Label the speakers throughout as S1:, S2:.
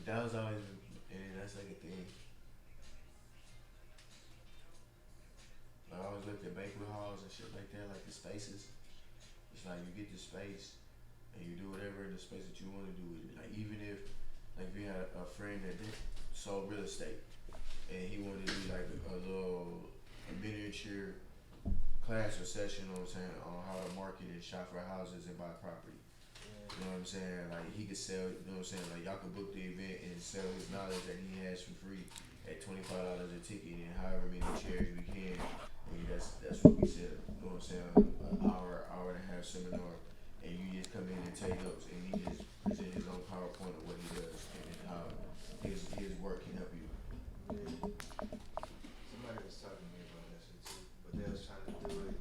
S1: That was always, and that's like a thing. I always looked at banquet halls and shit like that, like the spaces. It's like you get the space and you do whatever in the space that you want to do with it. Like even if, like we had a friend that did sold real estate and he wanted to do like a little a miniature class or session, you know what I'm saying, on how to market and shop for houses and buy property. You know what I'm saying? Like he could sell, you know what I'm saying? Like y'all could book the event and sell his knowledge that he has for free at $25 a ticket and however many chairs we can. And that's what we said. You know what I'm saying? An hour and a half seminar, and you just come in and take notes, and he just present his own PowerPoint of what he does and how his work can help you.
S2: Somebody was talking to me about that shit too, but they was trying to do it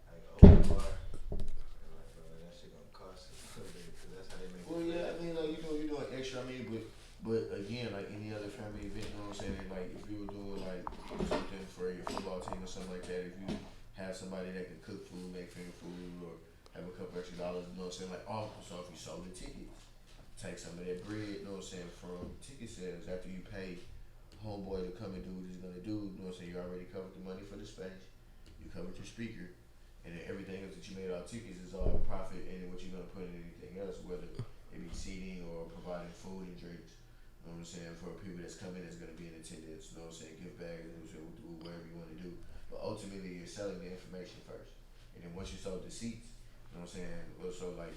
S2: like open bar. And like, bro, that shit gonna cost us a bit, cause that's how they make
S1: Well,
S2: it
S1: yeah, I
S2: fast.
S1: mean, like you're doing extra. I mean, but again, like any other family event, you know what I'm saying? Like if you were doing like something for your football team or something like that, if you have somebody that can cook food, make finger food, or have a couple extra dollars, you know what I'm saying? Like, oh, so if you sold the tickets, take some of that bread, you know what I'm saying, from ticket sales after you pay homeboy to come and do what he's gonna do, you know what I'm saying? You already covered the money for the space, you covered your speaker, and then everything else that you made out of tickets is all profit, and then what you're gonna put in anything else, whether it be seating or providing food and drinks. You know what I'm saying? For people that's coming that's gonna be in attendance, you know what I'm saying, give back, you know what I'm saying, do whatever you wanna do. But ultimately you're selling the information first. And then once you sold the seats, you know what I'm saying, well, so like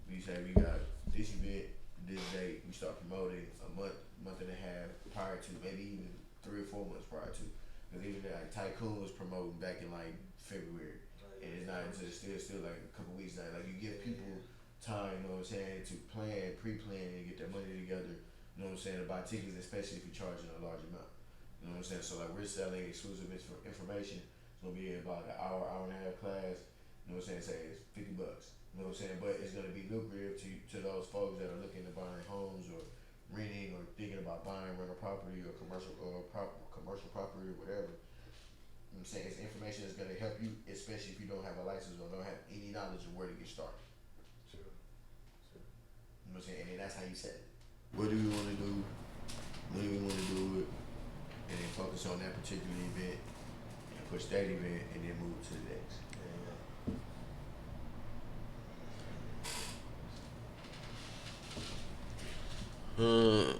S1: we say we got this event, this date, we start promoting a month and a half prior to, maybe even 3 or 4 months prior to. Because even like Tycoon was promoting back in like February. And it's not until still like a couple weeks now. Like you give people time, you know what I'm saying, to plan, pre-plan, and get their money together. You know what I'm saying, to buy tickets, especially if you're charging a large amount. You know what I'm saying. So like we're selling exclusive information. It's gonna be about an hour and a half class. You know what I'm saying. Say it's $50. You know what I'm saying, but it's gonna be lucrative to those folks that are looking to buy homes or renting or thinking about buying rental property or commercial property or whatever. You know what I'm saying? It's information that's gonna help you, especially if you don't have a license or don't have any knowledge of where to get started.
S2: True. True.
S1: You know what I'm saying? And then that's how you set it. What do we want to do? When do we want to do it? And then focus on that particular event and push that event and then move to the next.
S2: Yeah.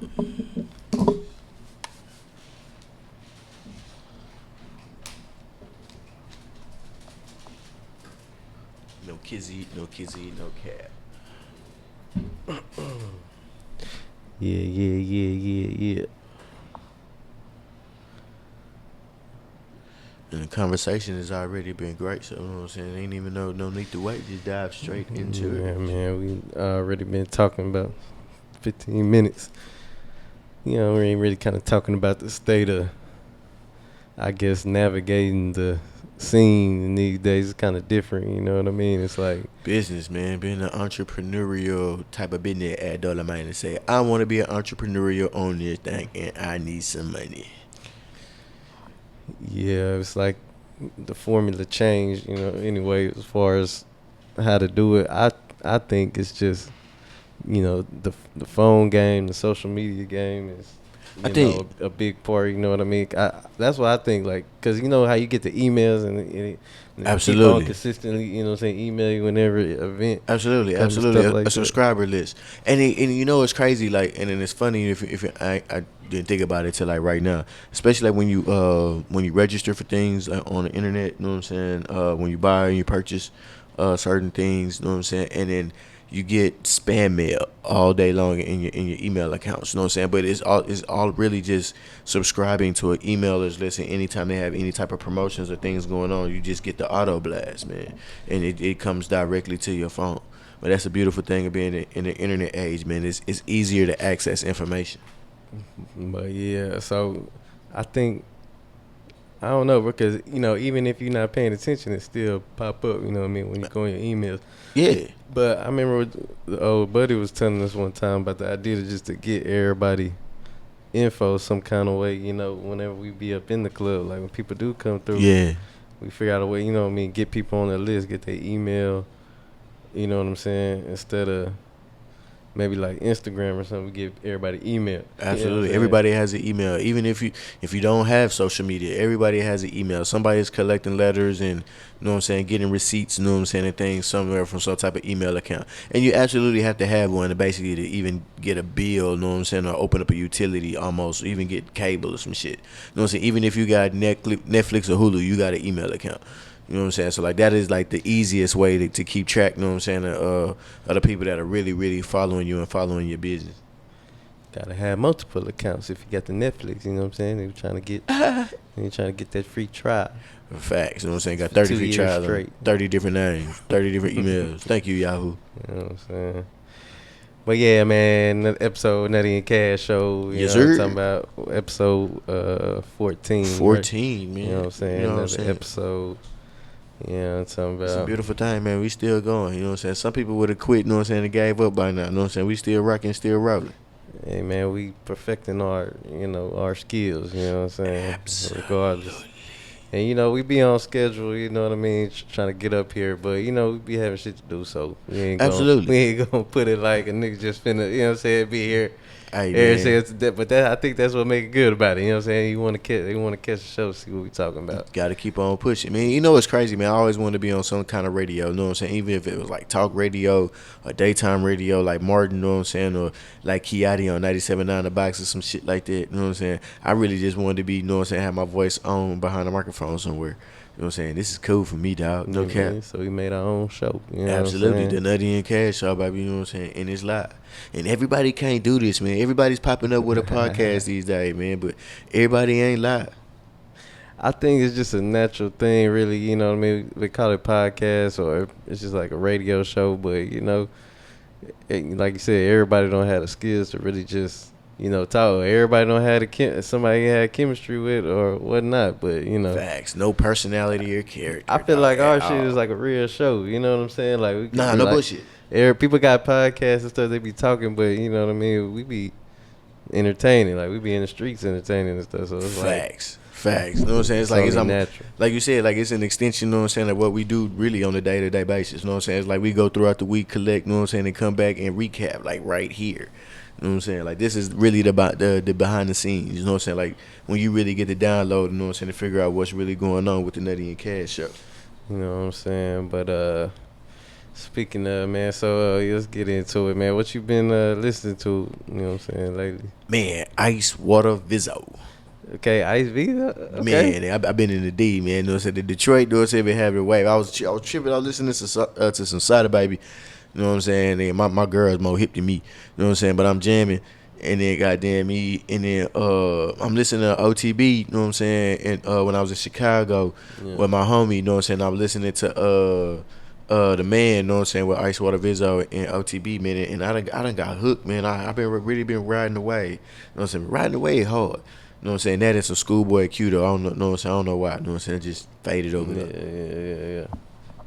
S1: No kizzy, no kizzy, no cat.
S3: Yeah.
S1: And the conversation has already been great, so you know what I'm saying? Ain't even no need to wait, just dive straight into
S3: Yeah,
S1: it.
S3: man, we already been talking about 15 minutes. You know, we ain't really kind of talking about the state of, I guess, navigating the scene these days is kind of different. You know what I mean? It's like,
S1: Business, man, being an entrepreneurial type of business at dollar man and say, I want to be an entrepreneurial on this thing and I need some money.
S3: yeah, it's like the formula changed. You know, anyway, as far as how to do it, I think it's just, you know, the phone game, the social media game is,
S1: I
S3: you know,
S1: think
S3: a big part. You know what I mean? That's what I think. Like, cause you know how you get the emails and keep on
S1: absolutely.
S3: consistently, you know, what I'm saying, email you whenever event
S1: Absolutely,
S3: comes and
S1: absolutely,
S3: stuff
S1: a
S3: like that.
S1: subscriber list, and you know it's crazy. Like, and then it's funny if I didn't think about it till like right now, especially like when you register for things like on the internet. You know what I'm saying? When you buy and you purchase certain things. You know what I'm saying? And then you get spam mail all day long in your email accounts. You know what I'm saying? But it's all really just subscribing to an emailer's list, and anytime they have any type of promotions or things going on, you just get the auto blast, man, and it comes directly to your phone. But that's a beautiful thing of being in the internet age, man. It's easier to access information.
S3: But yeah, so I think, I don't know, because you know, even if you're not paying attention, it still pop up. You know what I mean, when you go in your emails.
S1: Yeah,
S3: But I remember the old buddy was telling us one time about the idea to just to get everybody info some kind of way. You know, whenever we be up in the club, like when people do come through,
S1: yeah.
S3: we figure out a way. You know what I mean, get people on the list, get their email. You know what I'm saying, instead of, maybe like Instagram or something. We give everybody email.
S1: Absolutely.
S3: You know
S1: Everybody has an email. Even if you don't have social media, everybody has an email. Somebody's collecting letters and, you know what I'm saying, getting receipts, you know what I'm saying, and things somewhere from some type of email account. And you absolutely have to have one to basically to even get a bill, you know what I'm saying, or open up a utility almost, or even get cable or some shit. You know what I'm saying? Even if you got Netflix or Hulu, you got an email account. You know what I'm saying? So like that is like the easiest way to keep track, you know what I'm saying, of the people that are really, really following you and following your business.
S3: Gotta have multiple accounts if you got the Netflix. You know what I'm saying? They trying to get that free trial.
S1: Facts. You know what I'm saying? Got
S3: For
S1: 30
S3: 2
S1: free
S3: years
S1: trials,
S3: straight.
S1: 30 different names, 30 different emails. Thank you, Yahoo.
S3: You know what I'm saying? But yeah, man, another episode Nutty and Cash show. You
S1: Yes,
S3: know,
S1: sir.
S3: talking about episode 14.
S1: 14, man.
S3: You know what I'm saying?
S1: You know what I'm
S3: Another
S1: saying?
S3: episode. You know what I'm talking
S1: It's a
S3: about?
S1: beautiful time, man. We still going. You know what I'm saying? Some people would have quit, you know what I'm saying, and gave up by now. You know what I'm saying? We still rocking, still rolling.
S3: Hey man, we perfecting our skills, you know what I'm saying?
S1: Absolutely.
S3: Regardless. And we be on schedule, you know what I mean, trying to get up here, but we be having shit to do, so
S1: Absolutely.
S3: we ain't gonna put it like a nigga just finna, you know what I'm saying, be here.
S1: Hey,
S3: Every
S1: man.
S3: chance but I think that's what make it good about it, you know what I'm saying? You wanna catch the show, see what we talking about.
S1: Got to keep on pushing, man. You know what's crazy, man? I always wanted to be on some kind of radio, you know what I'm saying? Even if it was like talk radio or daytime radio, like Martin, you know what I'm saying? Or like Kiati on 97.9 The Box or some shit like that, you know what I'm saying? I really just wanted to be, you know what I'm saying, have my voice on behind the microphone somewhere. You know what I'm saying? This is cool for me, dog. No cap.
S3: Man, so we made our own show, you know
S1: Absolutely.
S3: what I'm
S1: The
S3: saying?
S1: Nutty and Cash Show, baby, you know what I'm saying? And it's live. And everybody can't do this, man. Everybody's popping up with a podcast these days, man. But everybody ain't live.
S3: I think it's just a natural thing, really. You know what I mean? They call it podcast, or it's just like a radio show. But like you said, everybody don't have the skills to really just talk. Everybody don't have somebody had chemistry with or whatnot. But
S1: Facts. No personality or character.
S3: I feel like our
S1: at
S3: shit
S1: all.
S3: is like a real show. You know what I'm saying? Like we
S1: Nah,
S3: be
S1: no
S3: like,
S1: bullshit.
S3: People got podcasts and stuff. They be talking, but you know what I mean. We be entertaining. Like we be in the streets entertaining and stuff. So it's
S1: Facts. Facts. You know what I'm saying? It's like
S3: only natural.
S1: like you said, like it's an extension, you know what I'm saying, of what we do really on a day-to-day basis. You know what I'm saying? It's like we go throughout the week, collect, you know what I'm saying, and come back and recap like right here. You know what I'm saying? Like this is really the behind the scenes. You know what I'm saying? Like when you really get to download, you know what I'm saying, to figure out what's really going on with the Nutty and Cash show.
S3: You know what I'm saying? But speaking of, man, so let's get into it, man. What you been listening to, you know what I'm saying, lately?
S1: Man, Ice Water Vizzo.
S3: Okay, Ice V. Okay.
S1: Man, I've been in the D, man. You know what I'm saying? The Detroit, you know what I'm saying, been having a wave. I was tripping. I was listening to some Sada Baby. You know what I'm saying? And my girl's more hip than me. You know what I'm saying? But I'm jamming. And then goddamn me. And then I'm listening to OTB. You know what I'm saying? And when I was in Chicago with my homie, you know what I'm saying? I was listening to the man, you know what I'm saying, with Ice Water Vizzo and OTB, man. And I done got hooked, man. I've been really been riding the wave. You know what I'm saying? Riding the wave hard. You know what I'm saying? That is some Schoolboy Q though. I don't know what I'm saying. I don't know why. You know what I'm saying? It just faded over there.
S3: Yeah.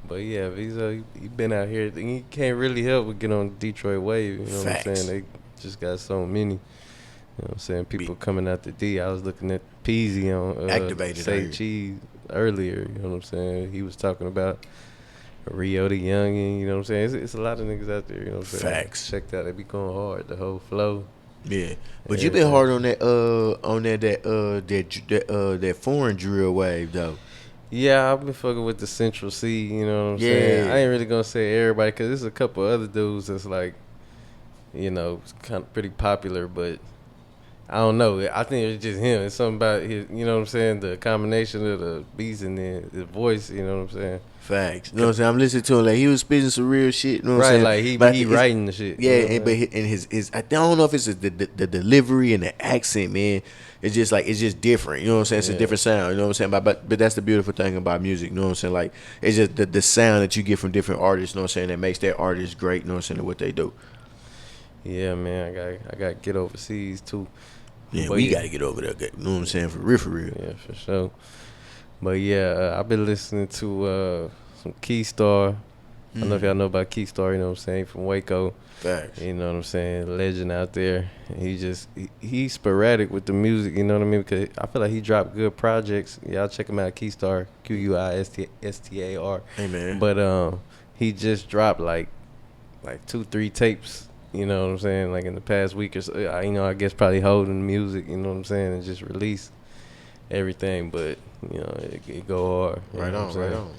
S3: But yeah, Visa, he been out here. He can't really help but get on the Detroit wave. You know
S1: Facts.
S3: what I'm saying? They just got so many. You know what I'm saying? People coming out the D. I was looking at Peasy on
S1: Activated
S3: Say
S1: earlier.
S3: Cheese earlier. You know what I'm saying? He was talking about Rio the Youngin. You know what I'm saying? It's a lot of niggas out there. You know what I'm saying?
S1: Facts.
S3: Check that. They be going hard. The whole flow.
S1: Yeah, but you been hard on that foreign drill wave though.
S3: Yeah, I've been fucking with the Central C, you know what I'm
S1: Yeah.
S3: saying? I ain't really gonna say everybody, because there's a couple other dudes that's like, kind of pretty popular, but I don't know. I think it's just him. It's something about his, you know what I'm saying? The combination of the beats and then his voice, you know what I'm saying?
S1: Facts. You know what I'm saying? I'm listening to him like he was spitting some real shit. You know what I'm
S3: Right,
S1: saying?
S3: like he
S1: But it's-
S3: writing the shit.
S1: Yeah,
S3: you know
S1: and
S3: what I'm saying?
S1: but his I don't know if it's the delivery and the accent, man. It's just like it's just different. You know what I'm saying? It's a
S3: Yeah.
S1: different sound. You know what I'm saying? But that's the beautiful thing about music. You know what I'm saying? Like it's just the sound that you get from different artists. You know what I'm saying? That makes that artist great. You know what I'm saying? At what they do.
S3: Yeah, man, I got to get overseas too.
S1: Yeah,
S3: But
S1: we
S3: yeah.
S1: got to get over there. You know what I'm saying? For real, for real.
S3: Yeah, for sure. But yeah, I've been listening to some Keystar. I don't know if y'all know about Keystar, you know what I'm saying, from Waco.
S1: Facts.
S3: You know what I'm saying? Legend out there. And he's sporadic with the music, you know what I mean? Because I feel like he dropped good projects. Y'all check him out, Keystar, Quistar.
S1: Hey man.
S3: But he just dropped like 2-3 tapes, you know what I'm saying, like in the past week or so, you know, I guess probably holding the music, you know what I'm saying, and just release everything, but, you know, it go hard.
S1: Right on, right on.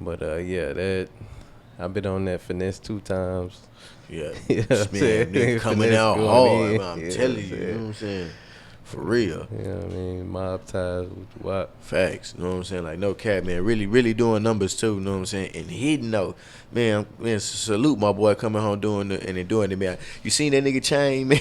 S3: But, yeah, that, I've been on that finesse 2 times.
S1: Yeah,
S3: You know what I'm saying?
S1: man, coming
S3: Finesse
S1: out
S3: going
S1: hard,
S3: in.
S1: man, I'm
S3: Yeah,
S1: telling you, you know what I'm saying? For real.
S3: You know what I mean? Mob ties with what?
S1: Facts, you know what I'm saying? Like, no cap, man. Really, really doing numbers, too, you know what I'm saying? And hitting, though. Man, salute my boy coming home doing it, man. You seen that nigga chain, man?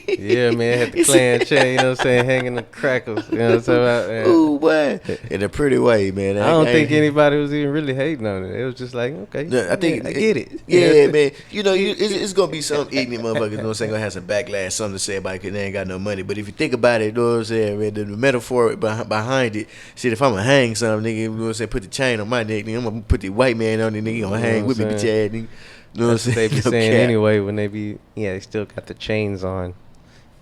S3: Yeah, man, had the clan chain, you know what I'm saying, hanging the crackers, you know what I'm saying? Man.
S1: Ooh, boy. In a pretty way, man.
S3: I don't think anybody was even really hating on it. It was just like, okay,
S1: no, I think
S3: I get it.
S1: Yeah, man. You know, it's gonna be some ignorant motherfuckers, you know what I'm saying, gonna have some backlash, something to say about it because they ain't got no money. But if you think about it, you know what I'm saying, man, the metaphor behind it, shit, if I'm gonna hang something, nigga, you know what I'm saying, put the chain on my neck, nigga, I'm gonna put the white man on it, nigga, he gonna hang with me, bitch ass, nigga. You know what I'm saying?
S3: They be
S1: No
S3: saying
S1: cap.
S3: anyway when they be, they still got the chains on.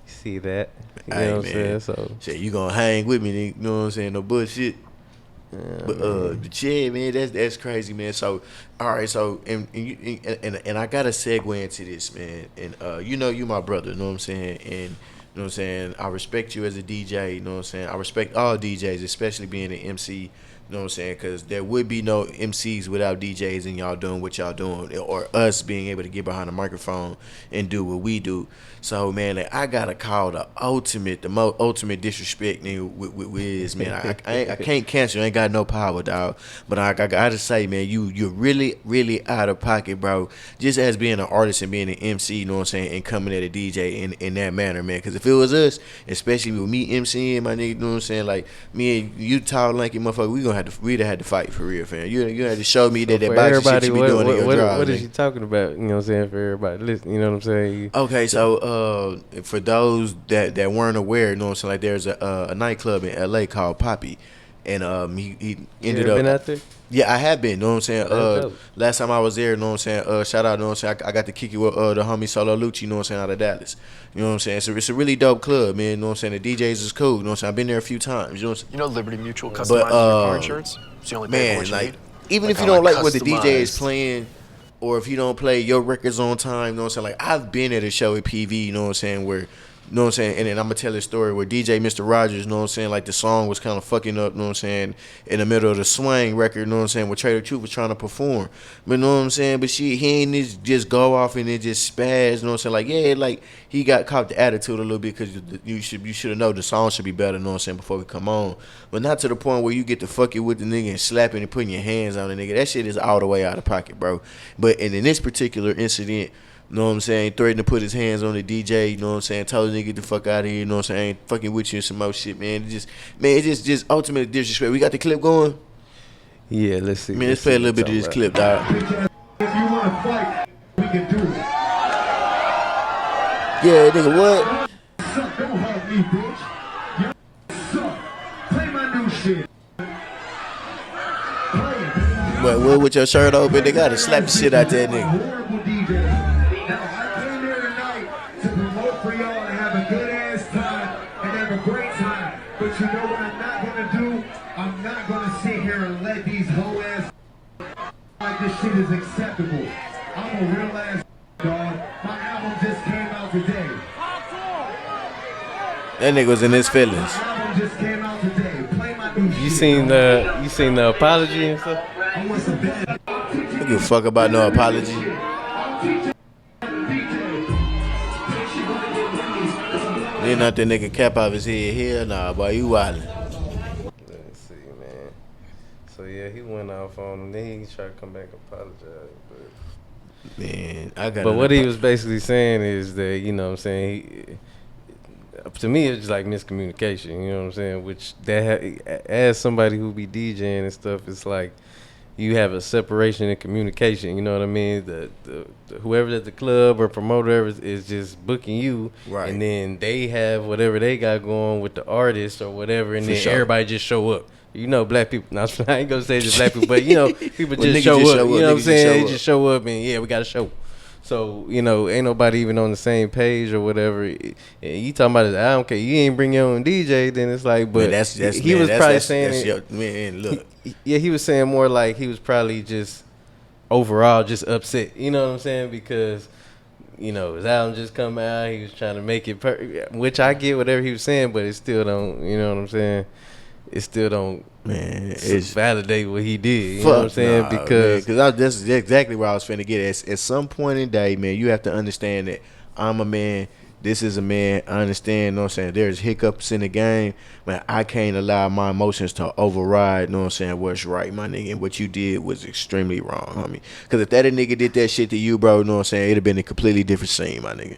S3: You see that? You
S1: Hey,
S3: know what I'm saying?
S1: man.
S3: So,
S1: Shit, you gonna hang with me, nigga, you know what I'm saying, no bullshit.
S3: yeah,
S1: But yeah, man, that's crazy, man. So, all right, so and I gotta segue into this, man. And you know, you my brother, you know what I'm saying, and you know what I'm saying. I respect you as a DJ, you know what I'm saying. I respect all DJs, especially being an MC. You know what I'm saying? Because there would be no MCs without DJs and y'all doing what y'all doing, or us being able to get behind a microphone and do what we do. So, man, like, I gotta call the ultimate disrespect, nigga, with Wiz, man. I can't cancel. I ain't got no power, dog. But I gotta say, man, you're really, really out of pocket, bro. Just as being an artist and being an MC, you know what I'm saying, and coming at a DJ in that manner, man. Because if it was us, especially with me MCing, my nigga, you know what I'm saying, like me and you tall, lanky motherfucker, we'd have had to fight for real, fam. You had to show me that boxing shit you be doing in your drive.
S3: What is you talking about? You know what I'm saying, for everybody listen, you know what I'm saying?
S1: Okay, so for those that weren't aware, you know what I'm saying, like there's a nightclub in LA called Poppy, and he ended up
S3: been out there?
S1: Yeah, I have been, you know what I'm saying?
S3: That's dope.
S1: Last time I was there, you know what I'm saying? Shout out, you know what I'm saying? I got to kick it with the homie Solo Lucci, you know what I'm saying, out of Dallas. You know what I'm saying? So it's a really dope club, man, you know what I'm saying? The DJs is cool, you know what I'm saying? I've been there a few times, you know what I'm saying?
S4: You know Liberty Mutual customizes your car insurance? It's the only
S1: Man,
S4: paperwork you
S1: like,
S4: need.
S1: even
S4: They
S1: if you
S4: call
S1: don't
S4: it
S1: like what the DJ is
S4: customized.
S1: playing, or if you don't play your records on time, you know what I'm saying? Like, I've been at a show at PV, you know what I'm saying, where, you know what I'm saying, and then I'm going to tell this story where DJ Mr. Rogers, you know what I'm saying, like the song was kind of fucking up, you know what I'm saying, in the middle of the swing record, you know what I'm saying, where Trader Truth was trying to perform. But you know what I'm saying, but he ain't just go off and it just spaz, you know what I'm saying, like, yeah, like, he got caught the attitude a little bit because you should have known the song should be better, you know what I'm saying, before we come on. But not to the point where you get to fuck it with the nigga and slapping and putting your hands on the nigga. That shit is all the way out of pocket, bro. But in this particular incident, you know what I'm saying, threatened to put his hands on the DJ, you know what I'm saying, told the nigga get the fuck out of here, you know what I'm saying, I ain't fucking with you and some more shit, man. It's just ultimate disrespect. We got the clip going?
S3: Yeah, let's see.
S1: Man, let's play a little bit of this clip, dog.
S5: If you want to fight, we can do it.
S1: Yeah, nigga, what?
S5: Suck, don't hug me, bitch. You suck. Play my new shit. Play it.
S1: What with your shirt open, they gotta slap the shit out that nigga.
S5: Horrible DJ. Now, I came here tonight to promote for y'all to have a good ass time and have a great time. But you know what I'm not gonna do? I'm not gonna sit here and let these whole ass like this shit is acceptable. I'm a real ass dog. My album just came out today.
S1: That nigga was in his feelings.
S5: My album just came out today. Play my new
S3: You
S5: shit.
S3: seen the apology and stuff?
S5: I want some bad.
S1: Don't give a fuck about no apology. Then not that nigga cap off his head. Hell nah, boy, you wildin'.
S3: Let's see, man. So yeah, he went off on him. Then he tried to come back and apologize.
S1: Man, I got.
S3: But what he was basically saying is that, you know what I'm saying, to me it's like miscommunication, you know what I'm saying, which as somebody who be DJing and stuff, it's like you have a separation in communication, you know what I mean? The whoever at the club or promoter is just booking you,
S1: Right.
S3: and then they have whatever they got going with the artist or whatever, and
S1: For
S3: then
S1: sure.
S3: everybody just show up. You know, black people. No, I ain't gonna say just black people, but you know, people
S1: Well,
S3: just
S1: niggas
S3: show
S1: just
S3: up.
S1: show up,
S3: You know what I'm
S1: niggas just
S3: saying?
S1: show
S3: They
S1: up.
S3: just show up, and yeah, we got a show. So, you know, ain't nobody even on the same page or whatever. And you talking about it, I don't care. You ain't bring your own DJ, then it's like, but
S1: Man,
S3: he was probably saying
S1: that's
S3: it.
S1: man, look.
S3: Yeah, he was saying more like he was probably just overall just upset. You know what I'm saying? Because you know, his album just come out. He was trying to make it which I get whatever he was saying, but it still don't, you know what I'm saying? It still don't,
S1: man, it's
S3: validate what he did. You know what I'm saying?
S1: Nah,
S3: because
S1: that's exactly where I was finna get at some point in the day, man, you have to understand that I'm a man. This is a man. I understand, you know what I'm saying? There's hiccups in the game, but I can't allow my emotions to override, you know what I'm saying, what's right, my nigga. And what you did was extremely wrong, homie. Because if that a nigga did that shit to you, bro, you know what I'm saying, it'd have been a completely different scene, my nigga.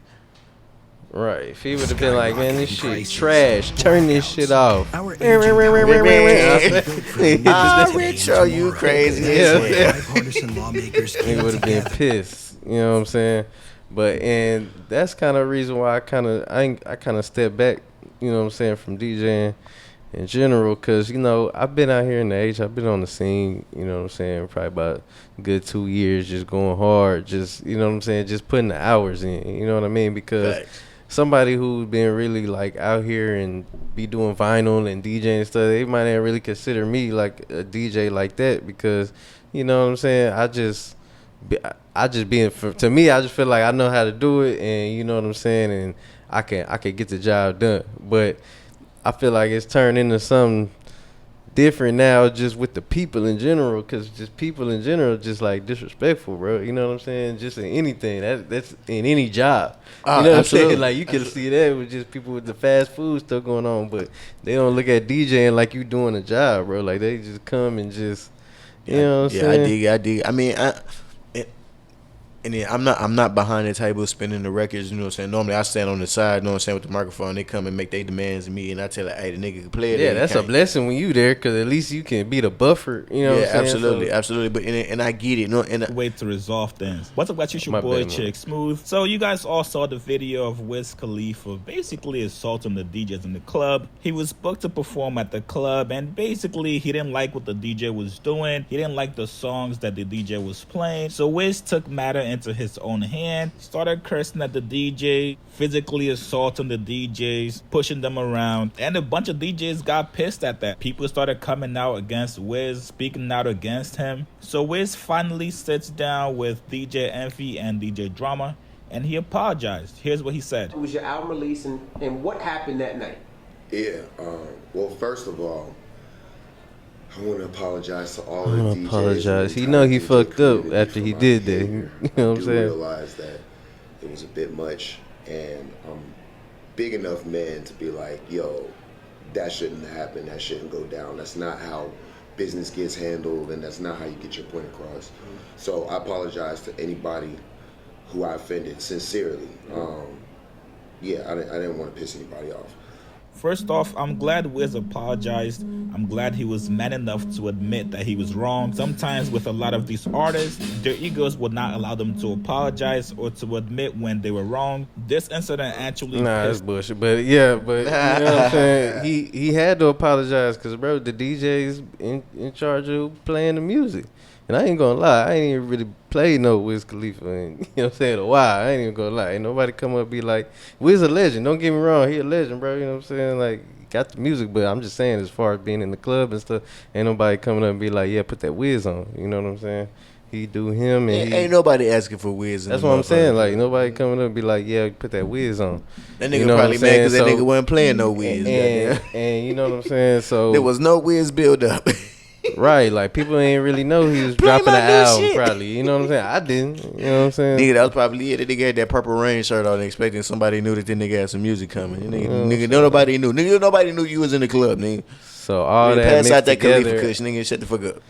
S3: right. If he would have been like, man, this shit trash. Turn this shit off.
S6: Our
S1: Retro, you crazy.
S6: bipartisan lawmakers
S3: He
S6: came
S3: would have been
S6: together.
S3: pissed. You know what I'm saying? But and that's kind of the reason why I kind of stepped back. You know what I'm saying, from DJing in general, because you know I've been out here in the H. I've been on the scene. You know what I'm saying, probably about a good 2 years, just going hard. Just, you know what I'm saying, just putting the hours in. You know what I mean? Because
S1: Facts.
S3: somebody who's been really like out here and be doing vinyl and DJing and stuff, they might not really consider me like a DJ like that, because you know what I'm saying, I just to me, I just feel like I know how to do it, and you know what I'm saying, and I can get the job done. But I feel like it's turned into something different now, just with the people in general, because just people in general just like disrespectful, bro. You know what I'm saying? Just in anything, that's in any job. You know what I'm
S1: Absolutely.
S3: saying? Like you can see that with just people with the fast food stuff going on, but they don't look at DJing like you doing a job, bro. Like they just come and just, you know what I'm saying?
S1: I dig. I mean, and then I'm not behind the table spinning the records, you know what I'm saying? Normally I stand on the side, you know what I'm saying, with the microphone. They come and make their demands of me, and I tell her, hey, the nigga can play it.
S3: Yeah, that's a blessing when you there, because at least you can be the buffer. You know what I'm saying?
S1: absolutely,
S3: So,
S1: absolutely. But and I get it. No, and
S7: way to resolve things. What's up, guys? It's
S3: My
S7: your boy
S3: bad, man.
S7: Chick Smooth. So you guys all saw the video of Wiz Khalifa basically assaulting the DJs in the club. He was booked to perform at the club, and basically he didn't like what the DJ was doing. He didn't like the songs that the DJ was playing. So Wiz took matter into his own hand, started cursing at the DJ, physically assaulting the DJs, pushing them around, and a bunch of DJs got pissed at that. People started coming out against Wiz, speaking out against him. So Wiz finally sits down with DJ Envy and DJ Drama, and he apologized. Here's what he said.
S8: It was your album release, and what happened that night?
S9: Yeah, well, first of all, I want to apologize to all
S3: I
S9: the
S3: wanna
S9: DJs.
S3: apologize.
S9: and
S3: He
S9: the
S3: know he
S9: entire DJ
S3: fucked up
S9: community
S3: after
S9: for
S3: he
S9: my
S3: did that.
S9: behavior.
S3: You know what I'm
S9: I do
S3: saying?
S9: realize that it was a bit much, and I'm big enough man to be like, yo, that shouldn't happen. That shouldn't go down. That's not how business gets handled, and that's not how you get your point across. So I apologize to anybody who I offended, sincerely. Yeah, I didn't want to piss anybody off.
S7: First off, I'm glad Wiz apologized. I'm glad he was man enough to admit that he was wrong. Sometimes with a lot of these artists, their egos would not allow them to apologize or to admit when they were wrong. This incident actually
S3: Nah,
S7: pissed
S3: that's bullshit. But yeah, but you know what I'm saying? He had to apologize, because, bro, the DJ's in charge of playing the music. And I ain't gonna lie, I ain't even really played no Wiz Khalifa in, you know what I'm saying, a while. I ain't even gonna lie. Ain't nobody come up and be like, Wiz a legend. Don't get me wrong, he a legend, bro. You know what I'm saying? Like, he got the music, but I'm just saying, as far as being in the club and stuff, ain't nobody coming up and be like, yeah, put that Wiz on. You know what I'm saying? He do him, and
S1: ain't nobody asking for Wiz.
S3: That's what I'm saying. Like, nobody coming up and be like, yeah, put that Wiz on.
S1: That nigga
S3: You know what
S1: probably
S3: I'm
S1: mad
S3: saying?
S1: because that
S3: So-
S1: nigga wasn't playing no Wiz.
S3: And you know what I'm saying? So
S1: There was no Wiz build up.
S3: right, like people ain't really know he was
S1: Play
S3: dropping
S1: my
S3: an
S1: new
S3: album,
S1: shit.
S3: probably. You know what I'm saying? I didn't. You know what I'm saying?
S1: Nigga, that was probably it. That nigga had that Purple Rain shirt on, expecting somebody knew that the nigga had some music coming. Nigga, nobody knew. Nobody knew you was in the club, nigga.
S3: So all that
S1: Pass
S3: mixed
S1: out that Khalifa
S3: together,
S1: Kush, nigga. Shut the fuck up.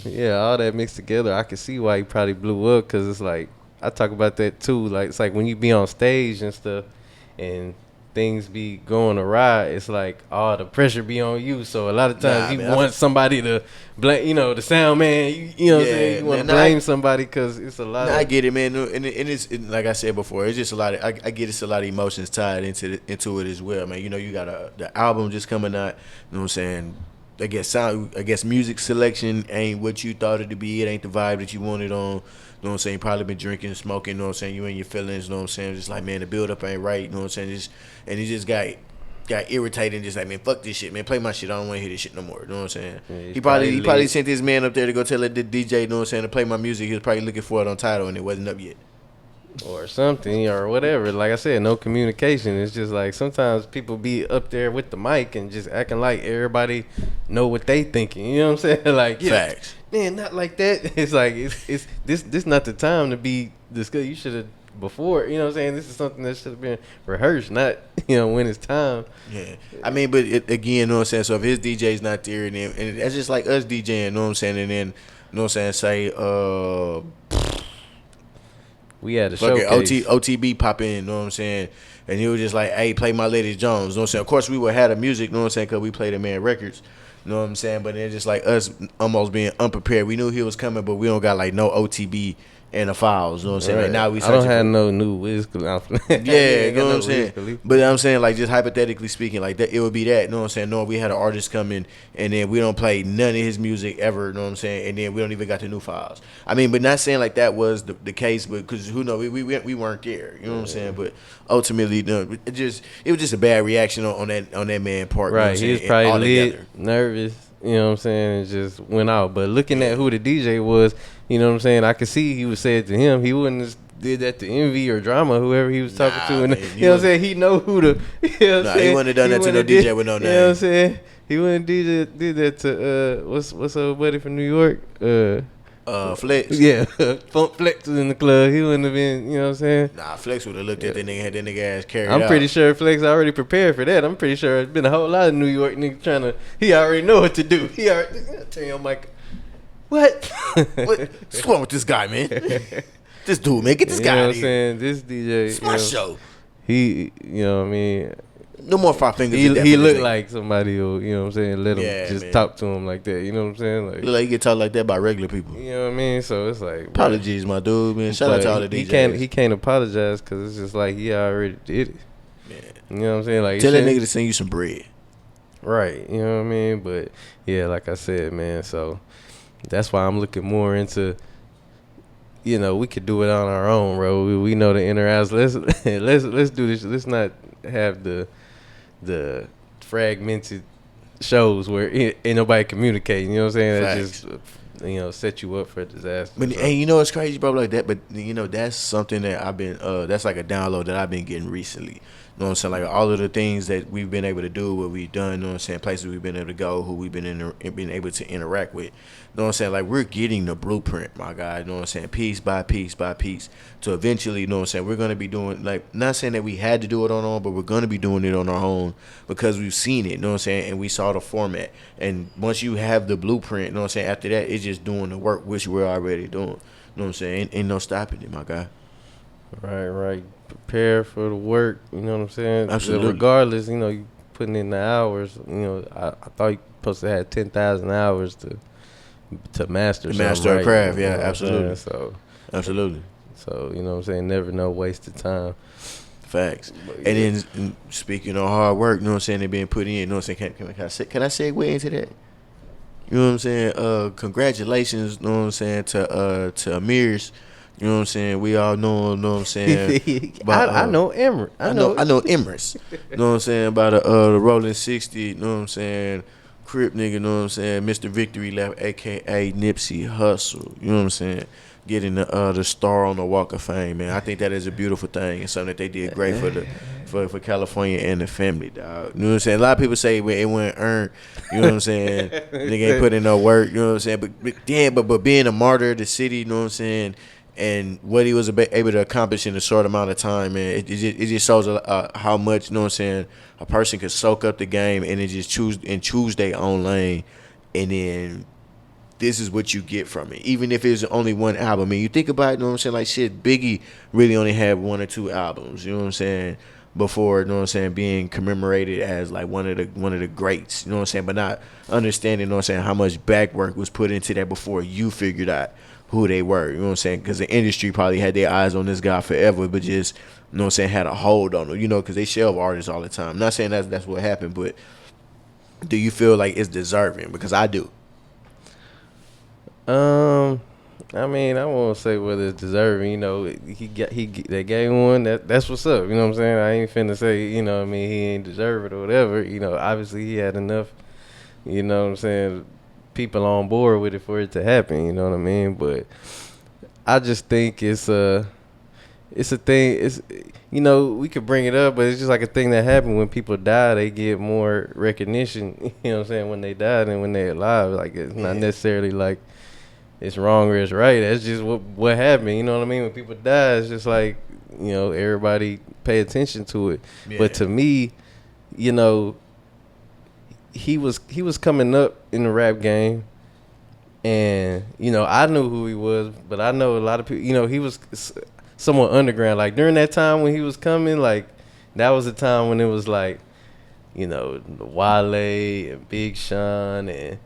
S3: yeah, all that mixed together, I can see why he probably blew up, because it's like, I talk about that too. Like, it's like when you be on stage and stuff, and things be going awry, it's like all the pressure be on you. So a lot of times you want somebody to blame, you know, the sound man. You know what I'm saying? You want to blame somebody, because it's a lot.
S1: I get it, man, and it's like I said before, it's just a lot of. I get it's a lot of emotions tied into it as well, man. You know, you got the album just coming out. You know what I'm saying? I guess music selection ain't what you thought it to be. It ain't the vibe that you wanted on. You know what I'm saying? You probably been drinking, smoking, you know what I'm saying? You in your feelings, you know what I'm saying? Just like, man, the build up ain't right, you know what I'm saying? And he just got irritated and just like, man, fuck this shit, man. Play my shit. I don't want to hear this shit no more. You know what I'm saying? Yeah, he probably sent his man up there to go tell the DJ, you know what I'm saying, to play my music. He was probably looking for it on Tidal, and it wasn't up yet.
S3: or something or whatever. Like I said, no communication. It's just like sometimes people be up there with the mic and just acting like everybody know what they thinking. You know what I'm saying? Like, yeah,
S1: Facts.
S3: man, not like that. It's like it's this not the time to be discussed. You should have before. You know what I'm saying? This is something that should have been rehearsed, not when it's time.
S1: Yeah, I mean, but again, you know what I'm saying. So if his DJ's not there, and that's just like us DJing, you know what I'm saying. And then, you know what I'm saying, say,
S3: We had a
S1: fucking
S3: showcase.
S1: OTB pop in, you know what I'm saying? And he was just like, hey, play My Lady Jones, you know what I'm saying? Of course, we would have the music, you know what I'm saying, because we played the man records, you know what I'm saying? But then just like us almost being unprepared. We knew he was coming, but we don't got like no OTB in the files, you know what I'm saying?
S3: Right.
S1: Like now we
S3: I don't
S1: searching
S3: have
S1: for-
S3: no new Wiz Khalifa.
S1: Yeah, you know what I'm saying? But I'm saying, like, just hypothetically speaking, like, that it would be that, you know what I'm saying? Knowing we had an artist come in, and then we don't play none of his music ever, you know what I'm saying? And then we don't even got the new files. I mean, but not saying, like, that was the case, but because who knows, we weren't there, you know what I'm saying? But ultimately, it was just a bad reaction on that man part, you know what I'm
S3: Right,
S1: saying?
S3: he was probably
S1: Altogether.
S3: lit, nervous, you know what I'm saying, and just went out. But looking at who the DJ was, you know what I'm saying, I could see he would say it to him. He wouldn't have did that to Envy or Drama, whoever he was talking to. And
S1: man,
S3: you know what I'm saying? He know who the, you know what I'm saying?
S1: He wouldn't have done that to no DJ with no name.
S3: You know what I'm saying? He wouldn't did that to, what's old buddy from New York?
S1: Flex.
S3: Yeah, Funk Flex was in the club. He wouldn't have been, you know what I'm saying?
S1: Nah, Flex would have looked at that nigga, had that nigga ass carried
S3: I'm
S1: out.
S3: pretty sure Flex already prepared for that. I'm pretty sure there's been a whole lot of New York niggas trying to. He already know what to do. He already tell you, Mike, what?
S1: What's wrong with this guy, man? This dude, man, get this guy out of here.
S3: You know what I'm saying? This DJ,
S1: It's my show.
S3: He, you know what I mean?
S1: No more five fingers.
S3: He looked like somebody who, you know what I'm saying, let him
S1: Yeah,
S3: just
S1: man.
S3: talk to him like that. You know what I'm saying? Like,
S1: Look like you get talked like that by regular people.
S3: you know what I mean? So it's like,
S1: Apologies, my dude, man. Shout out to all the DJs.
S3: He can't apologize because it's just like he already did it.
S1: Man.
S3: You know what I'm saying? Like,
S1: Tell that
S3: shouldn't-
S1: nigga to send you some bread.
S3: Right, you know what I mean? But yeah, like I said, man, so that's why I'm looking more into, we could do it on our own, bro. We know the inner house. Let's do this. Let's not have the fragmented shows where ain't nobody communicating. You know what I'm saying? That just set you up for a disaster.
S1: But
S3: So-
S1: hey, you know it's crazy, bro, like that. But that's something that I've been. That's like a download that I've been getting recently. You know what I'm saying? Like all of the things that we've been able to do, what we've done. You know what I'm saying? Places we've been able to go, who we've been able to interact with. You know what I'm saying? Like we're getting the blueprint, my guy. You know what I'm saying? Piece by piece by piece. To eventually, you know what I'm saying? We're gonna be doing not saying that we had to do it on our own, but we're gonna be doing it on our own because we've seen it. You know what I'm saying? And we saw the format. And once you have the blueprint, you know what I'm saying? After that, it's just doing the work which we're already doing. You know what I'm saying? Ain't no stopping it, my guy.
S3: Right. Prepare for the work. You know what I'm saying?
S1: Absolutely.
S3: Regardless, you putting in the hours. I thought you supposed to have 10,000 hours to master.
S1: Master a craft, yeah,
S3: you know what I'm
S1: absolutely.
S3: saying?
S1: Absolutely.
S3: So you know what I'm saying. Never no wasted time.
S1: Facts.
S3: But,
S1: And
S3: yeah.
S1: then speaking of hard work, you know what I'm saying, they been put in, you know what I'm saying, can I segue into that? You know what I'm saying? Congratulations, you know what I'm saying, to Amir's, you know what I'm saying? We all know, you know what I'm saying?
S3: I know Emmer.
S1: I know Emrys. You know what I'm saying? About the Rolling 60, you know what I'm saying? Crip nigga, you know what I'm saying? Mr. Victory Lap, aka Nipsey Hussle. You know what I'm saying? Getting the star on the Walk of Fame, man. I think that is a beautiful thing and something that they did great for California and the family, dog. You know what I'm saying? A lot of people say it wasn't earned. You know what I'm saying? Nigga ain't put in no work. You know what I'm saying? But being a martyr of the city, you know what I'm saying? And what he was able to accomplish in a short amount of time, man, it just shows how much, you know what I'm saying, a person could soak up the game and then just choose their own lane, and then this is what you get from it. Even if it's only one album. I mean, you think about it, you know what I'm saying, like shit, Biggie really only had 1 or 2 albums, you know what I'm saying, before, you know what I'm saying, being commemorated as like one of the greats, you know what I'm saying, but not understanding, you know what I'm saying, how much back work was put into that before you figured out who they were, you know what I'm saying, because the industry probably had their eyes on this guy forever, but just, you know what I'm saying, had a hold on him, because they shelve artists all the time. I'm not saying that's what happened, but do you feel like it's deserving? Because I do.
S3: I mean, I won't say whether it's deserving. They gave him one. That's what's up. You know what I'm saying? I ain't finna say, he ain't deserve it or whatever. Obviously he had enough. You know what I'm saying? People on board with it for it to happen. You know what I mean? But I just think it's it's a thing. It's, you know, we could bring it up, but it's just like a thing that happened when people die. They get more recognition. You know what I'm saying? When they die than when they're alive. Like it's not necessarily like it's wrong or it's right. That's just what happened. You know what I mean? When people die, it's just like, you know, everybody pay attention to it. Yeah. But to me, you know, he was coming up in the rap game. And, you know, I knew who he was, but I know a lot of people, you know, he was somewhat underground. Like, during that time when he was coming, like, that was the time when it was, like, you know, Wale and Big Sean and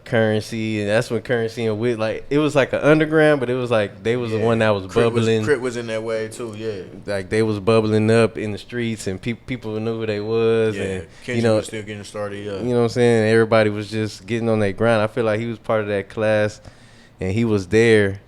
S3: Currency. And that's when Currency and Wit, like, it was like an underground, but it was like they was the one that was bubbling.
S1: Crit was in that way, too, yeah.
S3: Like, they was bubbling up in the streets, and people knew who they was.
S1: Yeah,
S3: and
S1: Kendrick
S3: you know,
S1: was still getting started, yeah.
S3: You know what I'm saying? Everybody was just getting on their grind. I feel like he was part of that class, and he was there.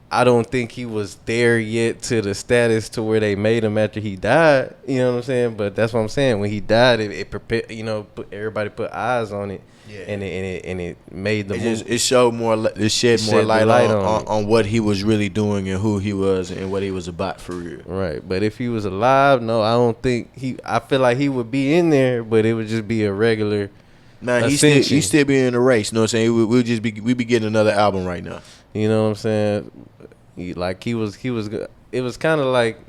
S3: I don't think he was there yet to the status to where they made him after he died. You know what I'm saying? But that's what I'm saying. When he died, it prepared. You know, everybody put eyes on it, and it made the
S1: it showed more. It shed more light on what he was really doing and who he was and what he was about for real.
S3: Right. But if he was alive, no, I don't think I feel like he would be in there, but it would just be a regular.
S1: Nah, he still be in the race. You know what I'm saying? We be getting another album right now.
S3: You know what I'm saying? Like he was. It was kind of like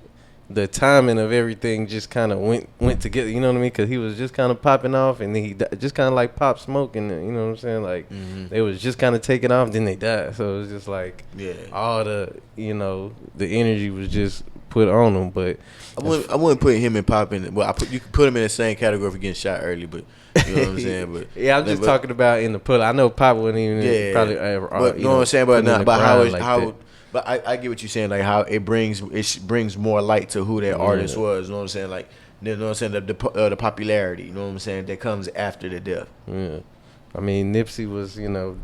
S3: the timing of everything just kind of went together. You know what I mean? Because he was just kind of popping off, and then he just kind of like Pop Smoke, and you know what I'm saying? Like they was just kind of taking off, then they died. So it was just like all the, you know, the energy was just put on them. But
S1: I wouldn't put him and Pop in. Well, you could put him in the same category for getting shot early, but. You know what I'm saying? But
S3: yeah, I'm just talking about in the pull. I know Pop wouldn't even probably.
S1: But you know what I'm saying? But I get what you're saying. Like how it brings more light to who that artist was. You know what I'm saying? Like you know what I'm saying? The popularity. You know what I'm saying? That comes after the death.
S3: Yeah, I mean Nipsey was, you know,